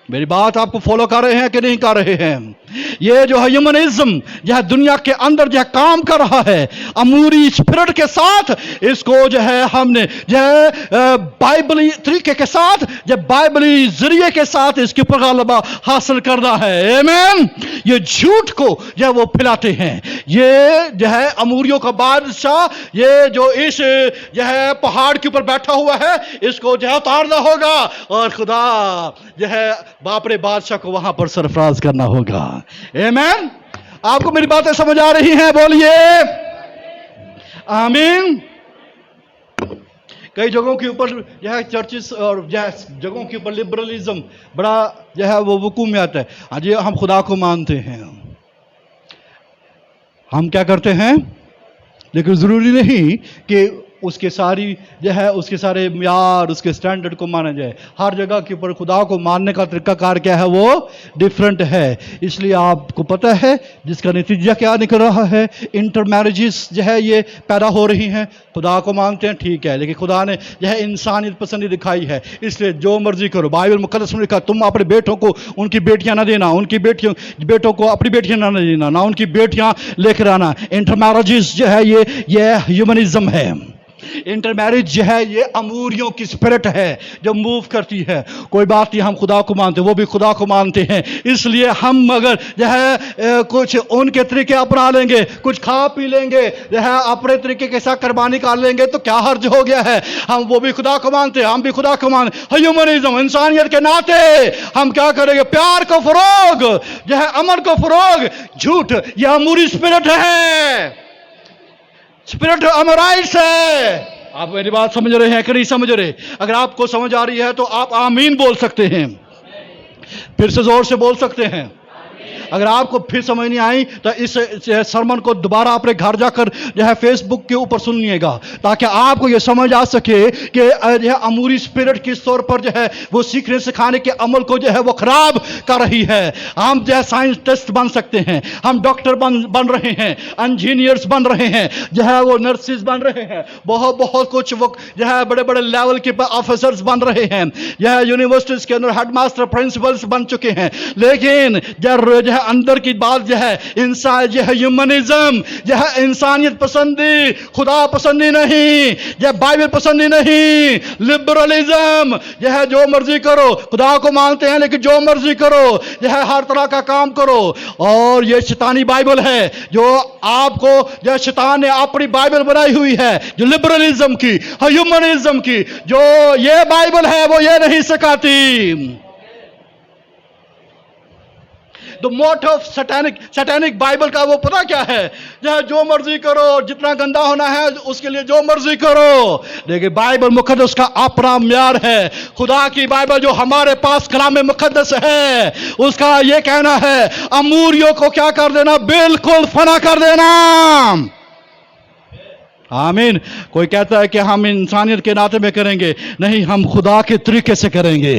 मेरी बात आपको फॉलो कर रहे हैं कि नहीं कर रहे हैं? ये जो है ह्यूमनिज्म जो है दुनिया के अंदर जो है काम कर रहा है, अमूरी स्पिरिट के साथ, इसको जो है हमने जो है बाइबली तरीके के साथ, जब बाइबली जरिए के साथ इसके ऊपर गलबा हासिल करना है। आमीन। ये झूठ को जो है वो फैलाते हैं। ये जो है अमूरियों का बादशाह, ये जो इस जो है पहाड़ के ऊपर बैठा हुआ है, इसको जो है उतारना होगा और खुदा जो है बाप रे बादशाह को वहां पर सरफराज करना होगा। आमीन। आपको मेरी बातें समझ आ रही हैं? बोलिए आमीन। कई जगहों के ऊपर जो है चर्चिस और जो है जगहों के ऊपर लिबरलिज्म बड़ा जो है वो वकूम में आता है। आज हम खुदा को मानते हैं, हम क्या करते हैं, लेकिन जरूरी नहीं कि उसके सारी जो है उसके सारे म्यार, उसके स्टैंडर्ड को माना जाए। हर जगह के ऊपर खुदा को मानने का तरीका कार क्या है, वो डिफरेंट है। इसलिए आपको पता है जिसका नतीजा क्या निकल रहा है, इंटर मैरिजेस जो है ये पैदा हो रही हैं। खुदा को मानते हैं ठीक है, लेकिन खुदा ने जो है इंसानियत पसंदी दिखाई है, इसलिए जो मर्जी करो। बाइबल मुकद्दस में लिखा, तुम अपने बेटों को उनकी बेटियां ना देना, उनकी बेटों को अपनी बेटियां ना देना, ना उनकी बेटियां लेकर आना। इंटर मैरिजेस जो है ये ह्यूमनिज्म है। इंटर मैरिज जो है ये अमूरियों की स्पिरिट है जो मूव करती है। कोई बात नहीं, हम खुदा को मानते, वो भी खुदा को मानते हैं। इसलिए हम अगर जो है कुछ उनके तरीके अपना लेंगे, कुछ खा पी लेंगे, जो है अपने तरीके के साथ कुर्बानी कर लेंगे, तो क्या हर्ज हो गया है? हम वो भी खुदा को मानते हैं, हम भी खुदा को मानते। ह्यूमनिज्म, इंसानियत के नाते हम क्या करेंगे? प्यार को फरोग, जो है अमन को फरोग। झूठ यह अमूरी स्पिरिट है, स्पिरिट अमराइट्स है। आप मेरी बात समझ रहे हैं कि नहीं समझ रहे? अगर आपको समझ आ रही है तो आप आमीन बोल सकते हैं, फिर से जोर से बोल सकते हैं। अगर आपको फिर समझ नहीं आई तो इस सरमन को दोबारा अपने घर जाकर जो है फेसबुक के ऊपर सुनिएगा, ताकि आपको यह समझ आ सके कि यह अमूरी स्पिरिट किस तौर पर जो है वो सीखने सिखाने के अमल को जो है वो खराब कर रही है। हम जो है साइंटिस्ट बन सकते हैं, हम डॉक्टर बन रहे हैं, इंजीनियर्स बन रहे हैं, जो है वो नर्सिस बन रहे हैं, बहुत कुछ वो जो है बड़े बड़े लेवल के ऑफिसर्स बन रहे हैं, यह यूनिवर्सिटीज के अंदर हेडमास्टर प्रिंसिपल्स बन चुके हैं। लेकिन जो है अंदर की बात जो है इंसान, जो है ह्यूमनिज्म, जो है इंसानियत पसंदी, खुदा पसंदी नहीं, जो बाइबल पसंदी नहीं, लिबरलिज्म जो है जो मर्जी करो। खुदा को मानते हैं लेकिन जो मर्जी करो, जो है हर तरह का काम करो। और ये शैतानी बाइबल है जो आपको, जो शैतान ने अपनी बाइबल बनाई हुई है जो लिबरलिज्म की, ह्यूमनिज्म की, जो ये बाइबल है वो ये नहीं सिखाती। The motive of satanic Bible का वो पता क्या है? जो मर्जी करो, जितना गंदा होना है उसके लिए जो मर्जी करो। लेकिन बाइबल मुकद्दस का अपना म्यार है। खुदा की बाइबल जो हमारे पास कलाम मुकद्दस है, उसका ये कहना है अमूरियों को क्या कर देना? बिल्कुल फना कर देना। आमीन। कोई कहता है कि हम इंसानियत के नाते में करेंगे, नहीं, हम खुदा के तरीके से करेंगे।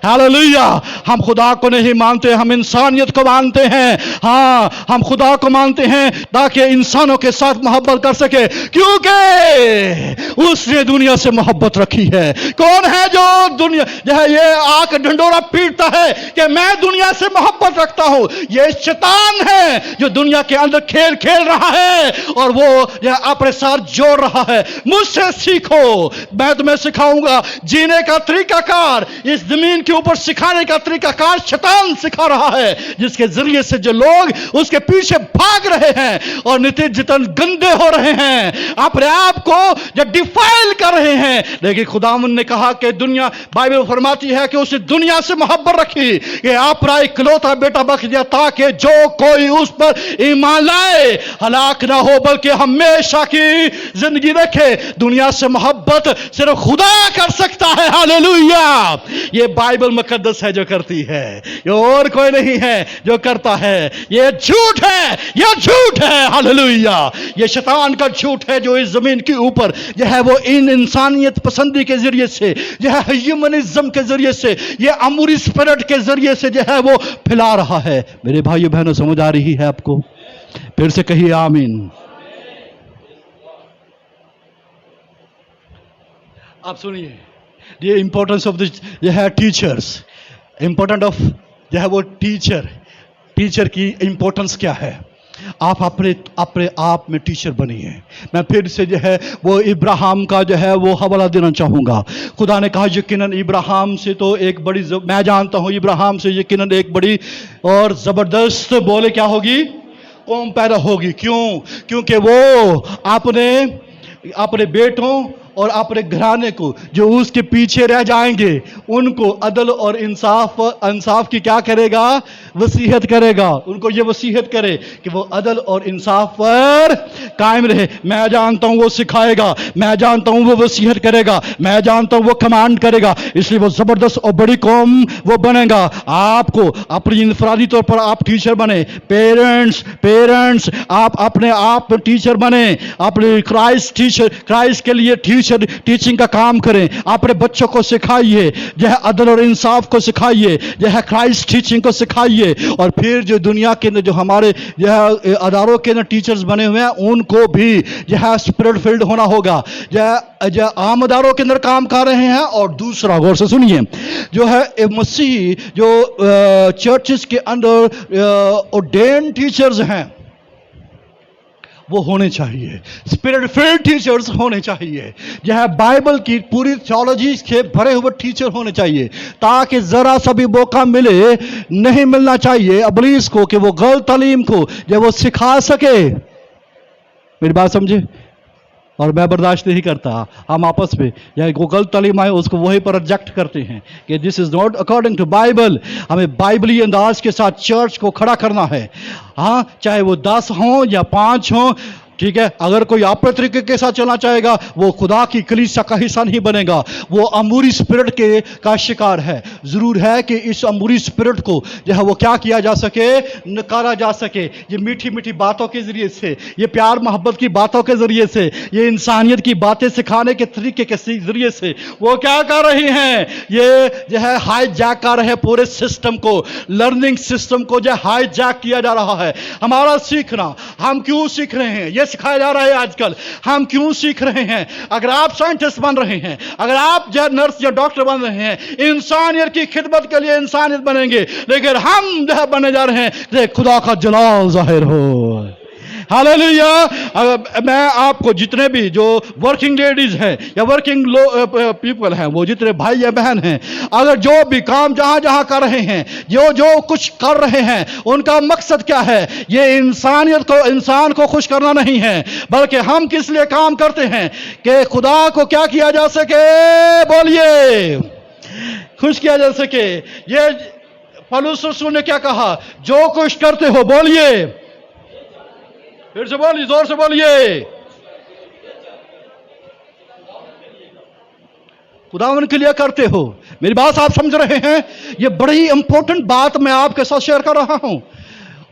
हालेलुया। हम खुदा को नहीं मानते, हम इंसानियत को मानते हैं। हाँ, हम खुदा को मानते हैं ताकि इंसानों के साथ मोहब्बत कर सके, क्योंकि उसने दुनिया से मोहब्बत रखी है। कौन है जो दुनिया जो है ये आके ढंडोरा पीटता है कि मैं दुनिया से मोहब्बत रखता हूं? ये शैतान है जो दुनिया के अंदर खेल खेल रहा है और वो यह अपने साथ जोड़ रहा है। मुझसे सीखो, मैं तुम्हें सिखाऊंगा जीने का तरीकाकार। इस जमीन के ऊपर सिखाने का तरीकाकार शैतान सिखा रहा है, जिसके जरिए से जो लोग उसके पीछे भाग रहे हैं और नित्य जितन गंदे हो रहे हैं, अपने आप को जो डिफाइल कर रहे हैं। लेकिन खुदावंद ने कहा कि दुनिया, बाइबल फरमाती है कि उसने दुनिया से मोहब्बत रखी कि अपना इकलौता बेटा बख्श दिया ताकि जो कोई उस पर ईमान लाए हलाक ना हो बल्कि हमेशा की जिंदगी रखे। दुनिया से मोहब्बत सिर्फ खुदा कर सकता है। हालेलुया। ये बाइबल मुकद्दस है जो करती है, ये और कोई नहीं है जो करता है। ये झूठ है, ये झूठ है। हालेलुया। ये शैतान का झूठ है जो इस जमीन के ऊपर जो है वो इन इंसानियत पसंदी के जरिए से, जो है ह्यूमनिज्म के जरिए से, ये अमूरी स्पिरिट के जरिए से जो है वो फैला रहा है। मेरे भाइयों बहनों, समझ आ रही है आपको? फिर से कहिए आमीन। आप सुनिए, ये इंपॉर्टेंस ऑफ दिस जो है टीचर्स, इंपॉर्टेंट ऑफ जो है वो टीचर की इंपॉर्टेंस क्या है। आप अपने अपने आप में टीचर बनिए। मैं फिर से जो है वो इब्राहिम का जो है वो हवाला देना चाहूँगा। खुदा ने कहा यकीनन इब्राहिम से तो एक बड़ी, मैं जानता हूँ इब्राहिम से यकीनन एक बड़ी और ज़बरदस्त बोले क्या होगी, कौम पैदा होगी। क्यों? क्योंकि वो अपने बेटों और अपने घराने को जो उसके पीछे रह जाएंगे उनको अदल और इंसाफ की क्या करेगा, वसीयत करेगा। उनको ये वसीयत करे कि वो अदल और इंसाफ पर कायम रहे। मैं जानता हूं वो सिखाएगा, मैं जानता हूं वो वसीयत करेगा, मैं जानता हूं वो कमांड करेगा, इसलिए वो जबरदस्त और बड़ी कौम वो बनेगा। आपको अपनी इंफरादी तौर पर आप टीचर बने। पेरेंट्स आप अपने आप टीचर बने। अपने क्राइस्ट के लिए टीचिंग का काम करें। अपने बच्चों को सिखाइए, जो है अदल और इंसाफ को सिखाइए, जो है क्राइस्ट टीचिंग को सिखाइए। और फिर जो दुनिया के अंदर जो हमारे जो है अदारों के अंदर टीचर्स बने हुए हैं उनको भी जो है स्पिरिट फील्ड होना होगा। जो आम अदारों के अंदर काम कर रहे हैं। और दूसरा, गौर से सुनिए, जो है मसीह जो चर्चेस के अंदर ऑर्डेन्ड टीचर्स हैं वो होने चाहिए, स्पिरिट फील्ड टीचर्स होने चाहिए, जो है बाइबल की पूरी थियोलॉजी के भरे हुए टीचर होने चाहिए, ताकि जरा सा भी मौका मिले, नहीं मिलना चाहिए इब्लीस को कि वो गलत तालीम को जो वो सिखा सके। मेरी बात समझे? और मैं बर्दाश्त नहीं करता हम आपस में या वो गलत तालीम आए उसको वहीं पर रिजेक्ट करते हैं कि this is not according to Bible. हमें बाइबली अंदाज के साथ चर्च को खड़ा करना है। हाँ, चाहे वो 10 हों या 5 हों, ठीक है। अगर कोई अपने तरीके के साथ चलना चाहेगा वो खुदा की कलीसिया का हिस्सा नहीं बनेगा, वो अमूरी स्पिरिट का शिकार है। जरूर है कि इस अमूरी स्पिरिट को जो है वो क्या किया जा सके, नकारा जा सके। ये मीठी मीठी बातों के जरिए से, ये प्यार मोहब्बत की बातों के जरिए से, ये इंसानियत की बातें सिखाने के तरीके के जरिए से वो क्या कर रही हैं, ये जो है हाईजैक कर रहे हैं पूरे सिस्टम को, लर्निंग सिस्टम को जो हाईजैक किया जा रहा है। हमारा सीखना, हम क्यों सीख रहे हैं, ये सिखाया जा रहा है आजकल, हम क्यों सीख रहे हैं। अगर आप साइंटिस्ट बन रहे हैं, अगर आप जो नर्स या डॉक्टर बन रहे हैं, इंसानियत की खिदमत के लिए इंसानियत बनेंगे, लेकिन हम जो है बनने जा रहे हैं कि खुदा का जलाल जाहिर हो। हालेलुया। मैं आपको जितने भी जो वर्किंग लेडीज हैं या वर्किंग पीपल हैं, वो जितने भाई या बहन हैं, अगर जो भी काम जहां जहां कर रहे हैं, जो कुछ कर रहे हैं, उनका मकसद क्या है, ये इंसान को खुश करना नहीं है, बल्कि हम किस लिए काम करते हैं कि खुदा को क्या किया जा सके, बोलिए, खुश किया जा सके। ये पौलुस रसूल ने क्या कहा, जो कुछ करते हो, बोलिए, फिर से बोलिए, जोर से बोलिए, खुदावन के लिए करते हो। मेरी बात आप समझ रहे हैं? ये बड़ी इंपॉर्टेंट बात मैं आपके साथ शेयर कर रहा हूं।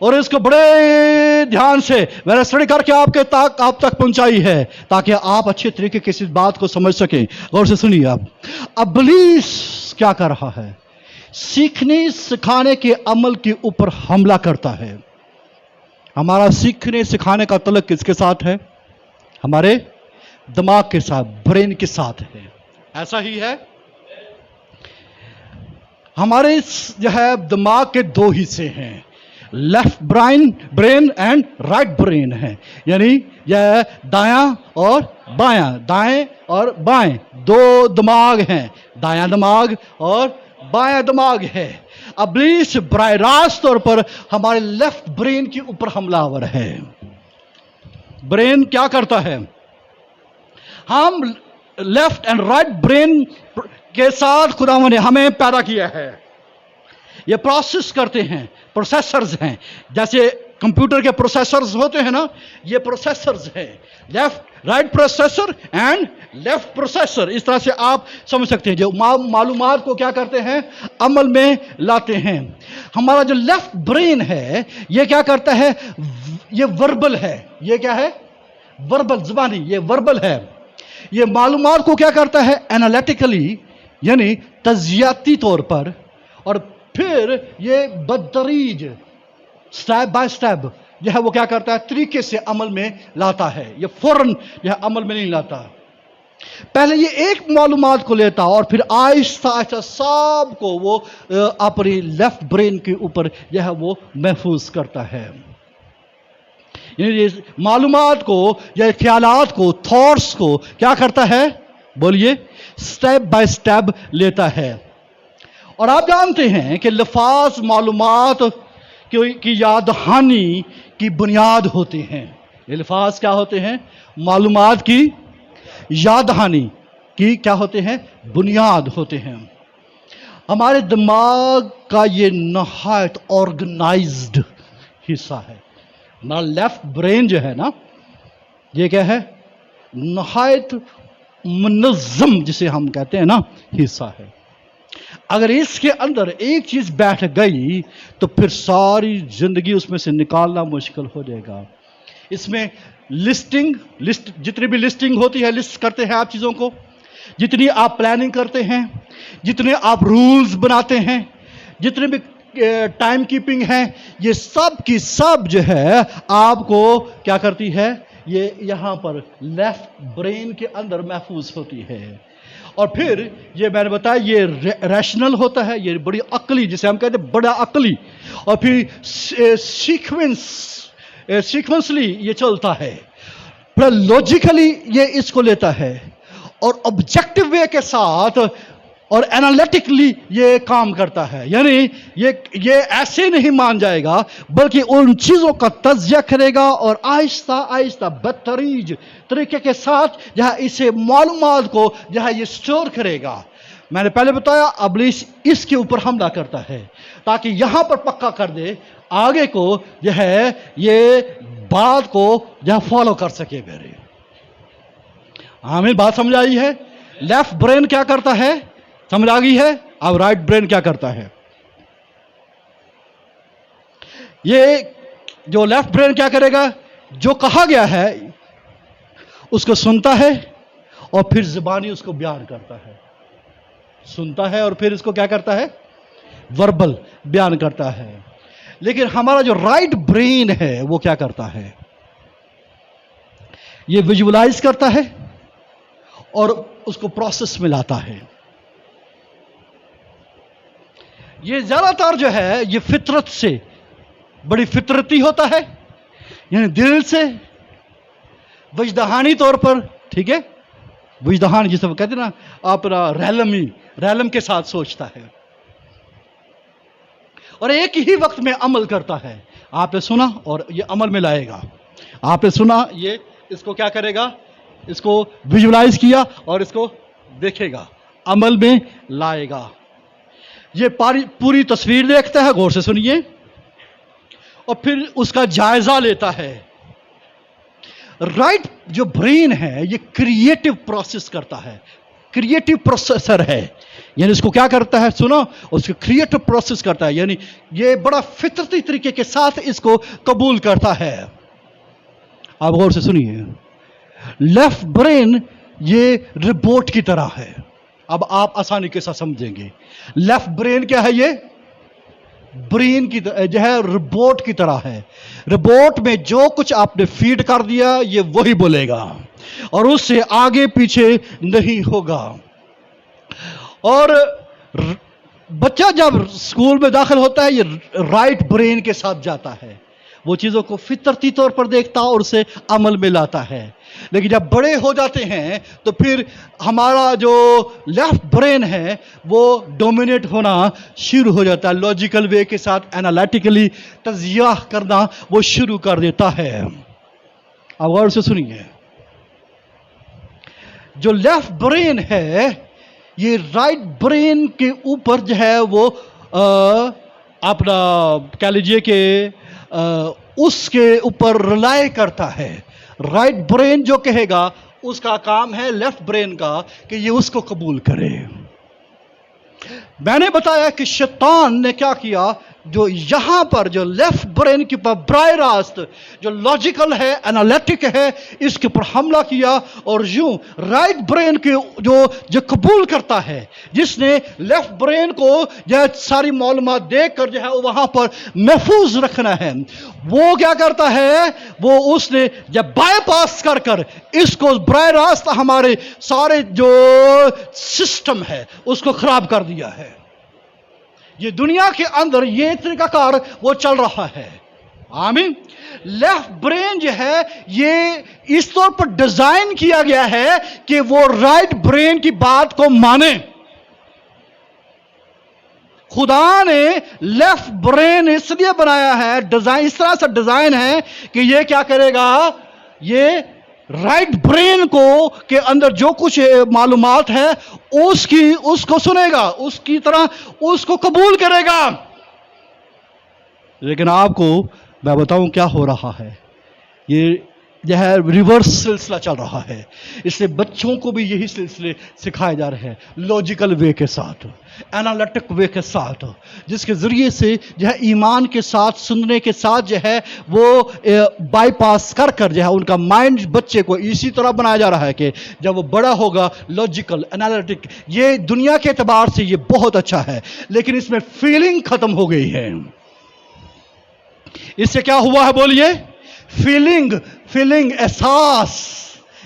اور اس کو بڑے دھیان سے میں نے اسٹڈی کر کے آپ تک پہنچائی ہے تاکہ آپ اچھے طریقے سے اس بات کو سمجھ سکیں. غور سے سنیے. ابلیس کیا کر رہا ہے؟ سیکھنے سکھانے کے عمل کے اوپر حملہ کرتا ہے. ہمارا سیکھنے سکھانے کا تعلق کس کے ساتھ ہے؟ ہمارے دماغ کے ساتھ، برین کے ساتھ ہے. ایسا ہی ہے. ہمارے جو ہے دماغ کے دو حصے ہیں، left brain and right brain ہے. یعنی یہ دایاں اور بایاں، دائیں اور بائیں دو دماغ ہیں، دایاں دماغ اور بایاں دماغ ہے. ابلیس براہ راست طور پر ہمارے لیفٹ برین کے اوپر حملہ آور ہے. برین کیا کرتا ہے؟ ہم لیفٹ اینڈ رائٹ برین کے ساتھ خدا نے ہمیں پیدا کیا ہے. یہ پروسیس کرتے ہیں، پروسیسرز ہیں. جیسے کمپیوٹر کے پروسیسرز ہوتے ہیں نا، یہ پروسیسرز ہیں. Left right processor and left processor, اس طرح سے آپ سمجھ سکتے ہیں. جو معلومات کو کیا کرتے ہیں؟ عمل میں لاتے ہیں. ہمارا جو لیفٹ برین ہے یہ کیا کرتا ہے؟ یہ وربل ہے. یہ کیا ہے؟ وربل، زبانی. یہ وربل ہے. یہ معلومات کو کیا کرتا ہے؟ انالیٹیکلی، یعنی تجزیاتی طور پر، اور پھر یہ بدتریج سٹیپ بائی سٹیپ جو ہے وہ کیا کرتا ہے؟ طریقے سے عمل میں لاتا ہے. یہ فوراً جو ہے عمل میں نہیں لاتا. پہلے یہ ایک معلومات کو لیتا اور پھر آہستہ آہستہ سب کو وہ اپنی لیفٹ برین کے اوپر جو ہے وہ محفوظ کرتا ہے. یعنی معلومات کو یا خیالات کو، تھاٹس کو کیا کرتا ہے؟ بولیے، سٹیپ بائی سٹیپ لیتا ہے. اور آپ جانتے ہیں کہ لفاظ معلومات کی یاد دہانی کی بنیاد ہوتے ہیں. یہ لفاظ کیا ہوتے ہیں؟ معلومات کی یاد دہانی کی کیا ہوتے ہیں؟ بنیاد ہوتے ہیں. ہمارے دماغ کا یہ نہایت آرگنائزڈ حصہ ہے. ہمارا لیفٹ برین جو ہے نا، یہ کیا ہے؟ نہایت منظم، جسے ہم کہتے ہیں نا، حصہ ہے. اگر اس کے اندر ایک چیز بیٹھ گئی تو پھر ساری زندگی اس میں سے نکالنا مشکل ہو جائے گا. اس میں لسٹ جتنی بھی لسٹنگ ہوتی ہے، لسٹ کرتے ہیں آپ چیزوں کو، جتنی آپ پلاننگ کرتے ہیں، جتنے آپ رولز بناتے ہیں، جتنے بھی ٹائم کیپنگ ہے، یہ سب کی سب جو ہے آپ کو کیا کرتی ہے؟ یہ یہاں پر لیفٹ برین کے اندر محفوظ ہوتی ہے. اور پھر یہ میں نے بتایا یہ ریشنل ہوتا ہے، یہ بڑی عقلی، جسے ہم کہتے ہیں بڑا عقلی. اور پھر سیکوینسلی یہ چلتا ہے. پھر لوجیکلی یہ اس کو لیتا ہے اور آبجیکٹو وے کے ساتھ اور انالیٹکلی یہ کام کرتا ہے. یعنی یہ ایسے نہیں مان جائے گا، بلکہ ان چیزوں کا تجزیہ کرے گا اور آہستہ آہستہ بدتریج طریقے کے ساتھ جہاں اسے معلومات کو جہاں یہ سٹور کرے گا. میں نے پہلے بتایا ابلیس اس کے اوپر حملہ کرتا ہے تاکہ یہاں پر پکا کر دے، آگے کو جو ہے یہ بات کو جہاں فالو کر سکے. میرے آمین، بات سمجھ آئی ہے؟ لیفٹ برین کیا کرتا ہے؟ سمجھ آ گئی ہے؟ اب رائٹ برین کیا کرتا ہے؟ یہ جو لیفٹ برین کیا کرے گا؟ جو کہا گیا ہے اس کو سنتا ہے اور پھر زبانی اس کو بیان کرتا ہے. سنتا ہے اور پھر اس کو کیا کرتا ہے؟ وربل بیان کرتا ہے. لیکن ہمارا جو رائٹ برین ہے وہ کیا کرتا ہے؟ یہ ویژولائز کرتا ہے اور اس کو پروسیس میں لاتا ہے. یہ زیادہ تر جو ہے یہ فطرت سے بڑی فطرتی ہوتا ہے، یعنی دل سے وجدانی طور پر، ٹھیک ہے، وجدان جسے وہ کہتے ہیں نا، اپنا ریلم کے ساتھ سوچتا ہے اور ایک ہی وقت میں عمل کرتا ہے. آپ نے سنا اور یہ عمل میں لائے گا. آپ نے سنا، یہ اس کو کیا کرے گا؟ اس کو ویژولائز کیا اور اس کو دیکھے گا، عمل میں لائے گا. یہ پوری تصویر دیکھتا ہے، غور سے سنیے، اور پھر اس کا جائزہ لیتا ہے. رائٹ جو برین ہے یہ کریٹو پروسیس کرتا ہے، کریٹو پروسیسر ہے. यानी इसको क्या करता है, सुनो, उसको क्रिएटिव प्रोसेस करता है, यानी ये बड़ा फितरती तरीके के साथ इसको कबूल करता है। आप गौर से सुनिए, लेफ्ट ब्रेन ये रिबोट की तरह है। अब आप आसानी के साथ समझेंगे, लेफ्ट ब्रेन क्या है, ये ब्रेन की जो है रिबोट की तरह है। रिबोट में जो कुछ आपने फीड कर दिया ये वही बोलेगा और उससे आगे पीछे नहीं होगा। और बच्चा जब स्कूल में दाखिल होता है ये राइट ब्रेन के साथ जाता है, वो चीज़ों को फितरती तौर पर देखता और उसे अमल में लाता है। लेकिन जब बड़े हो जाते हैं तो फिर हमारा जो लेफ्ट ब्रेन है वो डोमिनेट होना शुरू हो जाता है, लॉजिकल वे के साथ एनालिटिकली तजिया करना वो शुरू कर देता है। अब गौर से सुनिए, जो लेफ्ट ब्रेन है ये राइट ब्रेन के ऊपर जो है वो अपना कह लीजिए कि उसके ऊपर रिलाई करता है। राइट ब्रेन जो कहेगा उसका काम है लेफ्ट ब्रेन का कि ये उसको कबूल करे। मैंने बताया कि शैतान ने क्या किया, जो यहां पर जो लेफ्ट ब्रेन के ऊपर बराह रास्त जो लॉजिकल है, एनालिटिक है, इसके ऊपर हमला किया और यूं राइट ब्रेन के जो कबूल करता है, जिसने लेफ्ट ब्रेन को जो सारी मालूमात देकर जो है वहां पर महफूज रखना है, वो क्या करता है, वो उसने जब बाईपास कर कर इसको बराह रास्त हमारे सारे जो सिस्टम है उसको खराब कर दिया है। ये दुनिया के अंदर ये तरीकाकार वो चल रहा है। आमीन। लेफ्ट ब्रेन जो है ये इस तौर पर डिजाइन किया गया है कि वो राइट ब्रेन की बात को माने। खुदा ने लेफ्ट ब्रेन इसलिए बनाया है, डिजाइन इस तरह से डिजाइन है कि ये क्या करेगा, ये राइट ब्रेन को के अंदर जो कुछ मालूमात है उसको सुनेगा, उसकी तरह उसको कबूल करेगा। लेकिन आपको मैं बताऊं क्या हो रहा है, ये यह रिवर्स सिलसिला चल रहा है। इसलिए बच्चों को भी यही सिलसिले सिखाए जा रहे हैं, लॉजिकल वे के साथ, एनालिटिक वे के साथ, जिसके ज़रिए से जो है ईमान के साथ, सुनने के साथ जो है वो बाईपास कर कर जो है उनका माइंड बच्चे को इसी तरह बनाया जा रहा है कि जब वो बड़ा होगा लॉजिकल एनालिटिक। ये दुनिया के एतबार से ये बहुत अच्छा है, लेकिन इसमें फीलिंग ख़त्म हो गई है। इससे क्या हुआ है बोलिए, फीलिंग एहसास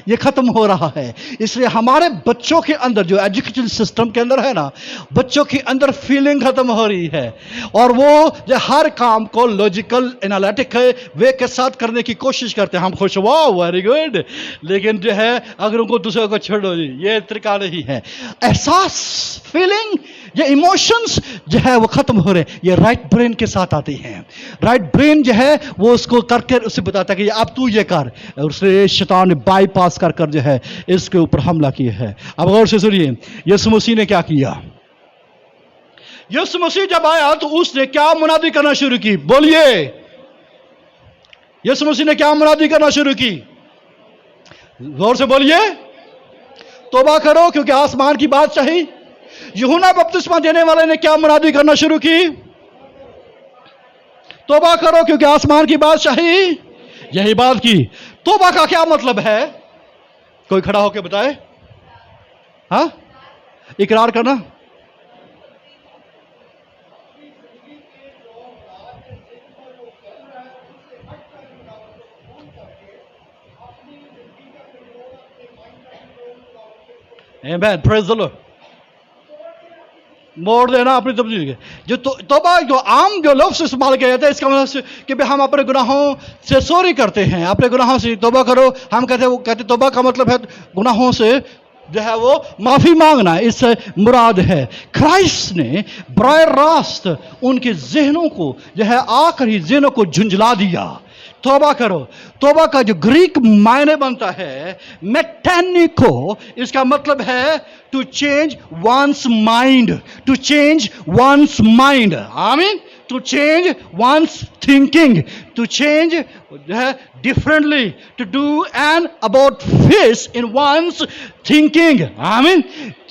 ये खत्म हो रहा है। इसलिए हमारे बच्चों के अंदर जो एजुकेशन सिस्टम के अंदर है ना, बच्चों के अंदर फीलिंग खत्म हो रही है और वो जो हर काम को लॉजिकल एनालिटिक वे के साथ करने की कोशिश करते हैं। हम खुश, वाह वेरी गुड, लेकिन जो है अगर उनको दूसरों को छोड़ो जी, ये तरीका नहीं है। एहसास, फीलिंग, ये इमोशंस जो है वो खत्म हो रहे, ये राइट ब्रेन के साथ आते हैं। राइट ब्रेन जो है वो उसको करके उसे बताता है कि अब तू ये कर, उसने शैतान ने बाईपास कर कर जो है इसके ऊपर हमला किया है। अब गौर से सुनिए, यीशु मसीह ने क्या किया। यीशु मसीह जब आया तो उसने क्या मुनादी करना शुरू की, बोलिए, यीशु मसीह ने क्या मुनादी करना शुरू की, गौर से बोलिए, तौबा करो क्योंकि आसमान की बादशाही। यूहन्ना बपतिस्मा देने वाले ने क्या मुनादी करना शुरू की, तौबा करो क्योंकि आसमान की बादशाही, यही बात की। तौबा का क्या मतलब है, कोई खड़ा होकर बताए। हाँ, इकरार करना। Amen, praise the Lord। मोड़ देना अपनी तब्दीली के जो तौबा जो आम जो लफ्ज़ इस्तेमाल किया जाता है, इसका मतलब कि भाई हम अपने गुनाहों से सॉरी करते हैं, अपने गुनाहों से तौबा करो। हम कहते तौबा का मतलब है गुनाहों से जो है वो माफ़ी मांगना, इससे मुराद है। क्राइस्ट ने बराह रास्त उनके जहनों को जो है आकर ही जहनों को झुंझला दिया। तौबा करो, तौबा का जो ग्रीक मायने बनता है मेटेनिको, इसका मतलब है to change one's mind, to change one's mind, आमीन, to change one's thinking, to change जो है differently to do and about face in one's thinking. आमीन।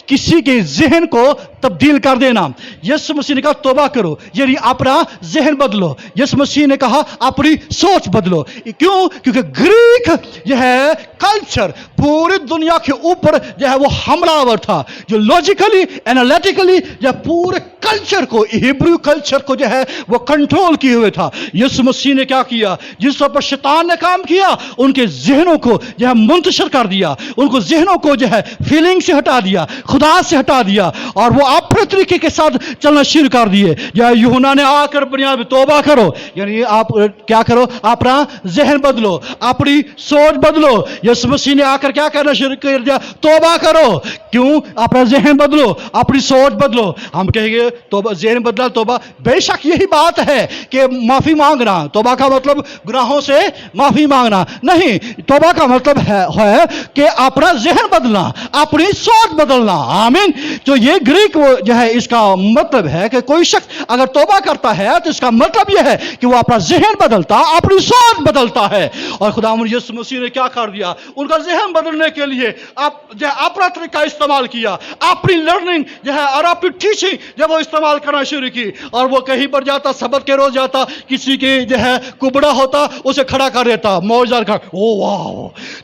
किसी के जहन को तब्दील कर देना। यीशु मसीह ने कहा तौबा करो, यानी अपना जहन बदलो। यीशु मसीह ने कहा अपनी सोच बदलो। क्यों? क्योंकि ग्रीक यह कल्चर पूरी दुनिया के ऊपर जो है वो हमलावर था, जो लॉजिकली एनालिटिकली जो पूरे कल्चर को, हिब्रू कल्चर को जो है वो कंट्रोल किए हुए था। यीशु मसीह ने क्या किया? जिस पर शैतान ने काम किया, उनके जहनों को जो है मुंतशिर कर दिया, उनको जहनों को जो है फीलिंग से हटा दिया, खुदा से हटा दिया, और वो अपने तरीके के साथ चलना शुरू कर दिए। या यूहन्ना ने आकर बुनियाद में तौबा करो, यानी आप क्या करो? अपना जहन बदलो, अपनी सोच बदलो। यीशु मसीह ने आकर क्या करना शुरू कर दिया? तौबा करो। क्यों? अपना जहन बदलो, अपनी सोच बदलो। हम कहेंगे तौबा, जहन बदला, तौबा, बेशक यही बात है कि माफी मांगना। तौबा का मतलब गुनाहों से माफी मांगना नहीं, तौबा का मतलब है कि अपना जहन बदलना, अपनी सोच बदलना। आमीन। तो ये ग्रीक वो जो है इसका मतलब है कि कोई शख्स अगर तौबा करता है तो इसका मतलब यह है कि वो अपना जहन बदलता, अपनी सोच बदलता है। और खुदावंद यीशु मसीह ने क्या कर दिया? उनका जहन बदलने के लिए आप जो है अपना तरीका इस्तेमाल किया, अपनी लर्निंग जो है और अपनी टीचिंग जब वो इस्तेमाल करना शुरू की। और वो कहीं पर जाता, सबक के रोज जाता, किसी के जो है कुबड़ा होता उसे खड़ा कर देता, मौजदार का, ओ वाह,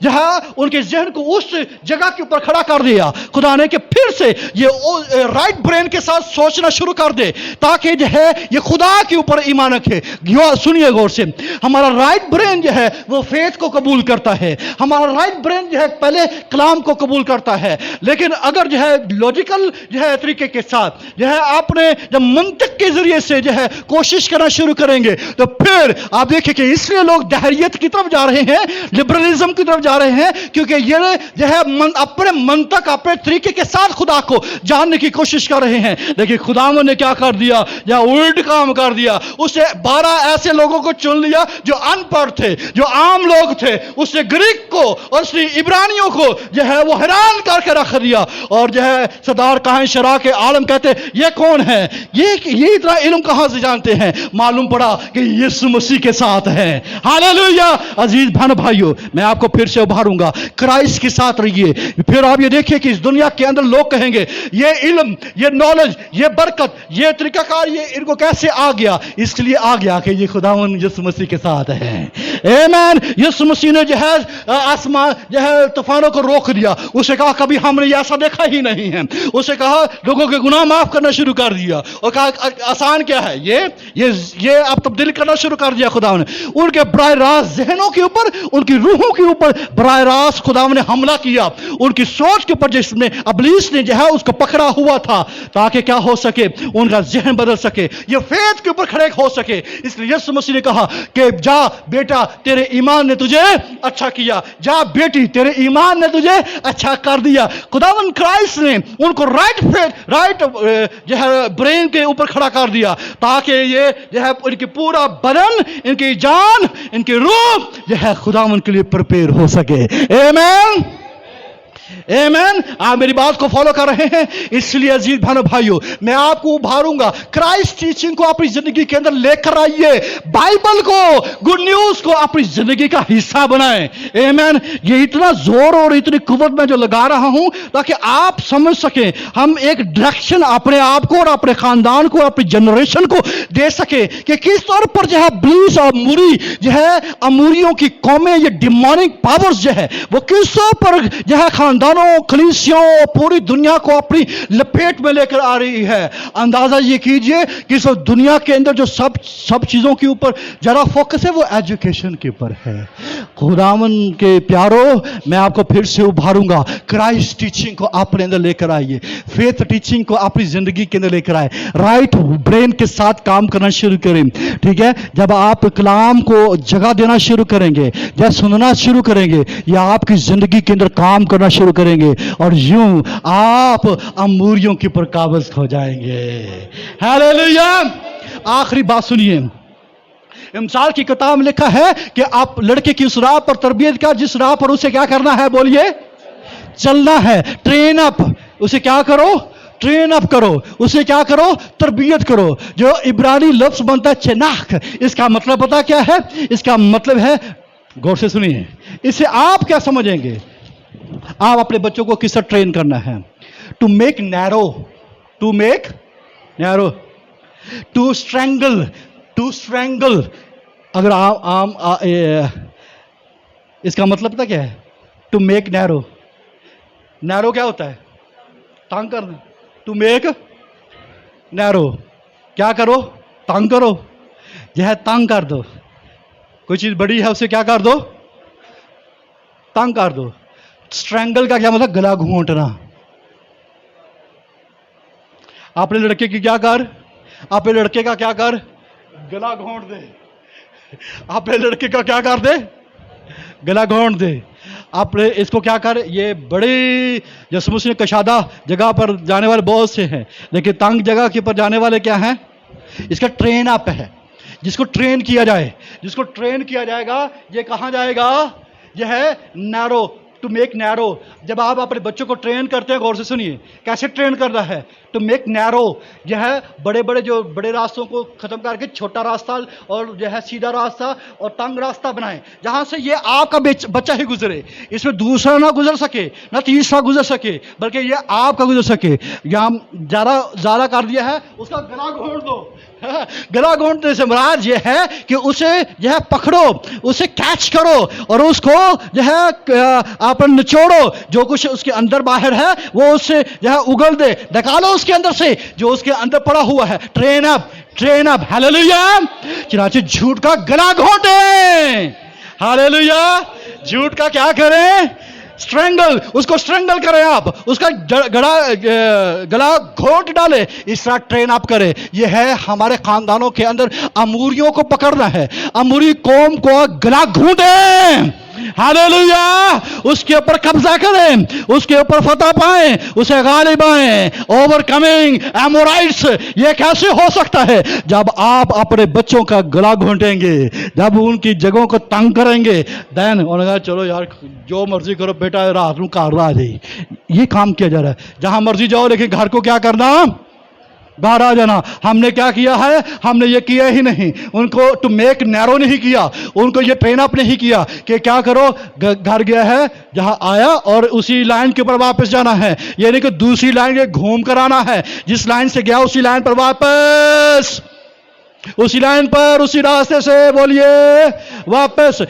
जो है उनके जहन को उस जगह के ऊपर खड़ा कर दिया खुदा ने कि फिर से ये राइट ब्रेन के साथ सोचना शुरू कर दे, ताकि जो है ये खुदा के ऊपर ईमान रखे। सुनिए गौर से, हमारा राइट ब्रेन जो है वो फेथ को कबूल करता है, हमारा राइट ब्रेन जो है पहले कलाम को कबूल करता है। लेकिन अगर जो है लॉजिकल जो है तरीके के साथ जो है आपने जब मंतक के जरिए से जो है कोशिश करना शुरू करेंगे, तो फिर आप देखिए कि इसलिए लोग दहरियत की तरफ जा रहे हैं, लिबरलिज्म की तरफ जा रहे हैं, क्योंकि ये जो है अपने मंतक, अपने तरीके के साथ खुदा को जानने की कोशिश कर रहे हैं। लेकिन खुदावंद ने क्या कर दिया? या उल्ट काम कर दिया। उसने 12 ऐसे लोगों को चुन लिया जो अनपढ़ थे, जो आम लोग थे। उसने ग्रीक को और उसने इब्रानियों को जो है वो हैरान करके रख दिया। और जो है सरदार काहिन शरा के आलम कहते ये कौन है? ये इतना इल्म कहां से जानते हैं? मालूम पड़ा कि यीशु मसीह के साथ है। हालेलुया। अजीज बहन भाइयों, मैं आपको फिर से उभारूंगा, क्राइस्ट के साथ रहिए। फिर आप ये देखिए कि इस दुनिया के अंदर लोग कहेंगे ये इल्म, ये नॉलेज, ये बरकत, ये तरीकाकार, ये इनको कैसे आ गया? इसलिए आ गया कि ये खुदावंद यीशु मसीह के साथ है। आमीन। यीशु मसीह ने जो है आसमान जो है तूफानों को रोक दिया। उसे कहा कभी हमने ऐसा देखा ही नहीं है। उसे कहा लोगों के गुनाह माफ करना शुरू कर दिया और कहा आसान क्या है ये अब तब्दील करना शुरू कर दिया खुदावंद ने। उनके बराह रास्त जहनों के ऊपर, उनकी रूहों के ऊपर बराह रास्त खुदावंद ने हमला किया। उनकी सोच के ऊपर जिसने इब्लीस ने जो है उसको पकड़ा हुआ था, ताकि क्या हो सके? उनका जहन बदल सके, ये फेथ के ऊपर खड़े हो सके। इसलिए यीशु मसीह ने कहा कि जा बेटा, तेरे ईमान ने तुझे अच्छा किया, जा बेटी, तेरे ईमान ने तुझे अच्छा कर दिया। खुदावंद क्राइस्ट ने उनको राइट फेथ, राइट जो है ब्रेन के ऊपर खड़ा कर दिया, ताकि ये जो है इनकी पूरा बदन, इनकी जान, इनकी रूह जो है खुदावंद के लिए प्रिपेयर हो सके। आमीन। आमीन। आप मेरी बात को फॉलो कर रहे हैं? इसलिए अजीज भाइयों भाइयों, मैं आपको उभारूंगा, क्राइस्ट टीचिंग को अपनी जिंदगी के अंदर लेकर आइए। बाइबल को, गुड न्यूज को अपनी जिंदगी का हिस्सा बनाएं। आमीन। ये इतना जोर और इतनी कुव्वत में जो लगा रहा हूं ताकि आप समझ सकें, हम एक डायरेक्शन अपने आप को और अपने खानदान को, अपनी जनरेशन को दे सके कि किस तौर पर जो है ब्लीस और मुरी जो है अमूरियों की कौमें, ये डिमोनिक पावर्स जो है वो किस तौर पर जो है खानदानों, कलीसियों, पूरी दुनिया को अपनी लपेट में लेकर आ रही है। अंदाजा ये कीजिए कि इस दुनिया के अंदर जो सब चीजों के ऊपर जरा फोकस है वो एजुकेशन के ऊपर है। खुदावंद के प्यारो, मैं आपको फिर से उभारूंगा, क्राइस्ट टीचिंग को अपने अंदर लेकर आइए, फेथ टीचिंग को अपनी जिंदगी के अंदर लेकर आए, राइट ब्रेन के साथ काम करना शुरू करें। ठीक है, जब आप कलाम को जगह देना शुरू करेंगे, जब सुनना शुरू करेंगे, या आपकी जिंदगी के अंदर काम करना शुरू करेंगे, और यूं आप अमूरियों के ऊपर काबिज हो जाएंगे। हालेलुया। आखिरी बात सुनिए, मिसाल की किताब में लिखा है कि आप लड़के की उस राह पर तरबियत का जिस राह पर उसे क्या करना है? बोलिए, चलना है। ट्रेन अप, उसे क्या करो? ट्रेन अप करो, उसे क्या करो, तरबियत करो। जो इब्रानी लफ्ज बनता है चनाख, इसका मतलब पता क्या है? इसका मतलब है, गौर से सुनिए, इसे आप क्या समझेंगे? आप अपने बच्चों को किस तरह ट्रेन करना है? To make narrow, to make narrow, to strangle. अगर इसका मतलब पता क्या है? टू मेक नैरो, नैरो क्या होता है? तंग करना। टू मेक नैरो, क्या करो? तंग करो। यह तंग कर दो, कोई चीज बड़ी है उसे क्या कर दो? तंग कर दो। स्ट्रैंगल का क्या मतलब? गला घोंटना। अपने लड़के की क्या कर, अपने लड़के का क्या कर? गला घोंट दे। अपने लड़के का क्या कर दे? गला घोंट दे। अपने इसको क्या कर, ये बड़ी जसमुस कशादा जगह पर जाने वाले बहुत से हैं, लेकिन तंग जगह के पर जाने वाले क्या हैं? इसका ट्रेन अप है। जिसको ट्रेन किया जाए, जिसको ट्रेन किया जाएगा, ये कहाँ जाएगा? यह है नैरो, टू मेक नैरो। जब आप अपने बच्चों को ट्रेन करते हैं, गौर से सुनिए, कैसे ट्रेन करना है? टू मेक नैरो, यह है बड़े बड़े जो बड़े रास्तों को खत्म करके छोटा रास्ता और जो है सीधा रास्ता और तंग रास्ता बनाएं, जहां से ये आपका बच्चा ही गुजरे, इसमें दूसरा ना गुजर सके, ना तीसरा गुजर सके, बल्कि ये आपका गुजर सके। यहाँ ज़्यादा कर दिया है, उसका गला घोंट दो। गला घोंटने से मुराद ये है कि उसे जो है पकड़ो, उसे कैच करो और उसको जो है आप निचोड़ो। जो कुछ उसके अंदर बाहर है वो उससे जो है उगल दे, निकालो उसके अंदर से जो उसके अंदर पड़ा हुआ है। Train up, train up. Hallelujah. चनाचे झूठ का गला घोंटे। हालेलुया। झूठ का क्या करें? स्ट्रैंगल, उसको स्ट्रैंगल करें आप, उसका गला घोंट डाले, इस तरह ट्रेन अप करे। यह है हमारे खानदानों के अंदर अमूरियों को पकड़ना है, अमूरी कौम को गला घोंटे। हालेलुया। उसके ऊपर कब्जा करें, उसके ऊपर फतह पाएं, उसे गालिब आएं। ओवरकमिंग एमोराइट्स। ये कैसे हो सकता है? जब आप अपने बच्चों का गला घोंटेंगे, जब उनकी जगहों को तंग करेंगे, देन उन्होंने कहा चलो यार जो मर्जी करो बेटा, रात को कार आ जाए। ये काम किया जा रहा है। जहां मर्जी जाओ, लेकिन घर को क्या करना? बाहर आ जाना। हमने क्या किया है? हमने ये किया ही नहीं। उनको टू मेक नैरो नहीं किया, उनको ये ट्रेन अप नहीं किया कि क्या करो, घर गया है, जहां आया और उसी लाइन के ऊपर वापस जाना है। ये नहीं कि दूसरी लाइन घूम कर आना है, जिस लाइन से गया उसी लाइन पर वापस, उसी लाइन पर, उसी रास्ते से बोलिए वापस।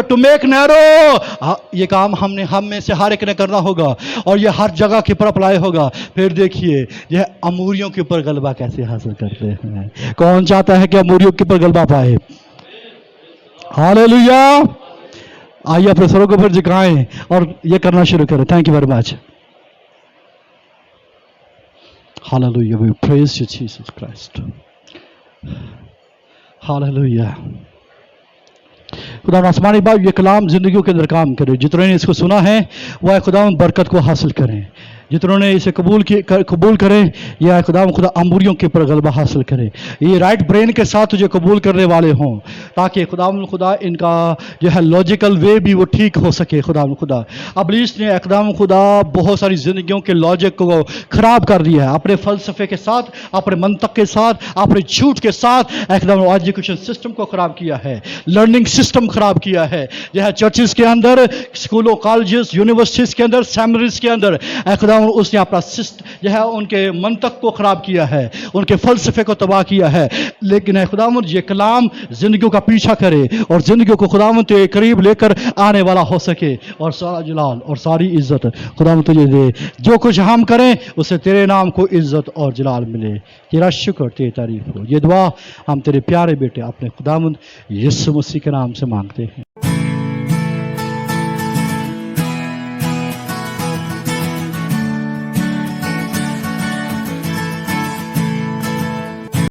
टू मेक नैरो, ये काम हम में से हर एक ने करना होगा और ये हर जगह के ऊपर अप्लाई होगा। फिर देखिए यह अमूरियों के ऊपर गलबा कैसे हासिल करते हैं। कौन चाहता है कि अमूरियों के ऊपर गलबा पाए? हालेलुया। आइए अपने सरों को फिर झुकाएं और ये करना शुरू करें। Thank you very much. Hallelujah. We praise you Jesus Christ. Hallelujah. खुदा आसमानी बाप ये कलाम जिंदगियों के अंदर काम करे। जितने ने इसको सुना है वह खुदा बरकत को हासिल करें। जितनों ने इसे कबूल करें, या खुदा अमूरियों के ऊपर गलबा हासिल करे। ये राइट ब्रेन के साथ तुझे कबूल करने वाले हों, ताकि खुदा इनका जो है लॉजिकल वे भी वो ठीक हो सके। खुदा अबलीस ने खुदा बहुत सारी जिंदगियों के लॉजिक को खराब कर दिया है, अपने फलसफे के साथ, अपने मंतक के साथ, अपने झूठ के साथ एजुकेशन सिस्टम को खराब किया है, लर्निंग सिस्टम खराब किया है। जो है चर्चिस के अंदर, स्कूलों, कॉलेजेस, यूनिवर्सिटीज के अंदर, सेमिनरीज के अंदर उसने अपना जो है उनके मंतक को खराब किया है, उनके फलसफे को तबाह किया है। लेकिन खुदावंद ये कलाम जिंदगियों का पीछा करे और जिंदगियों को खुदावंद के करीब लेकर आने वाला हो सके, और सारा जलाल और सारी इज्जत खुदावंद तुझे दे। जो कुछ हम करें उससे तेरे नाम को इज्जत और जलाल मिले। तेरा शुक्र, तेरी तारीफ हो। ये दुआ हम तेरे प्यारे बेटे अपने खुदावंद यीशु मसीह के नाम से मांगते हैं।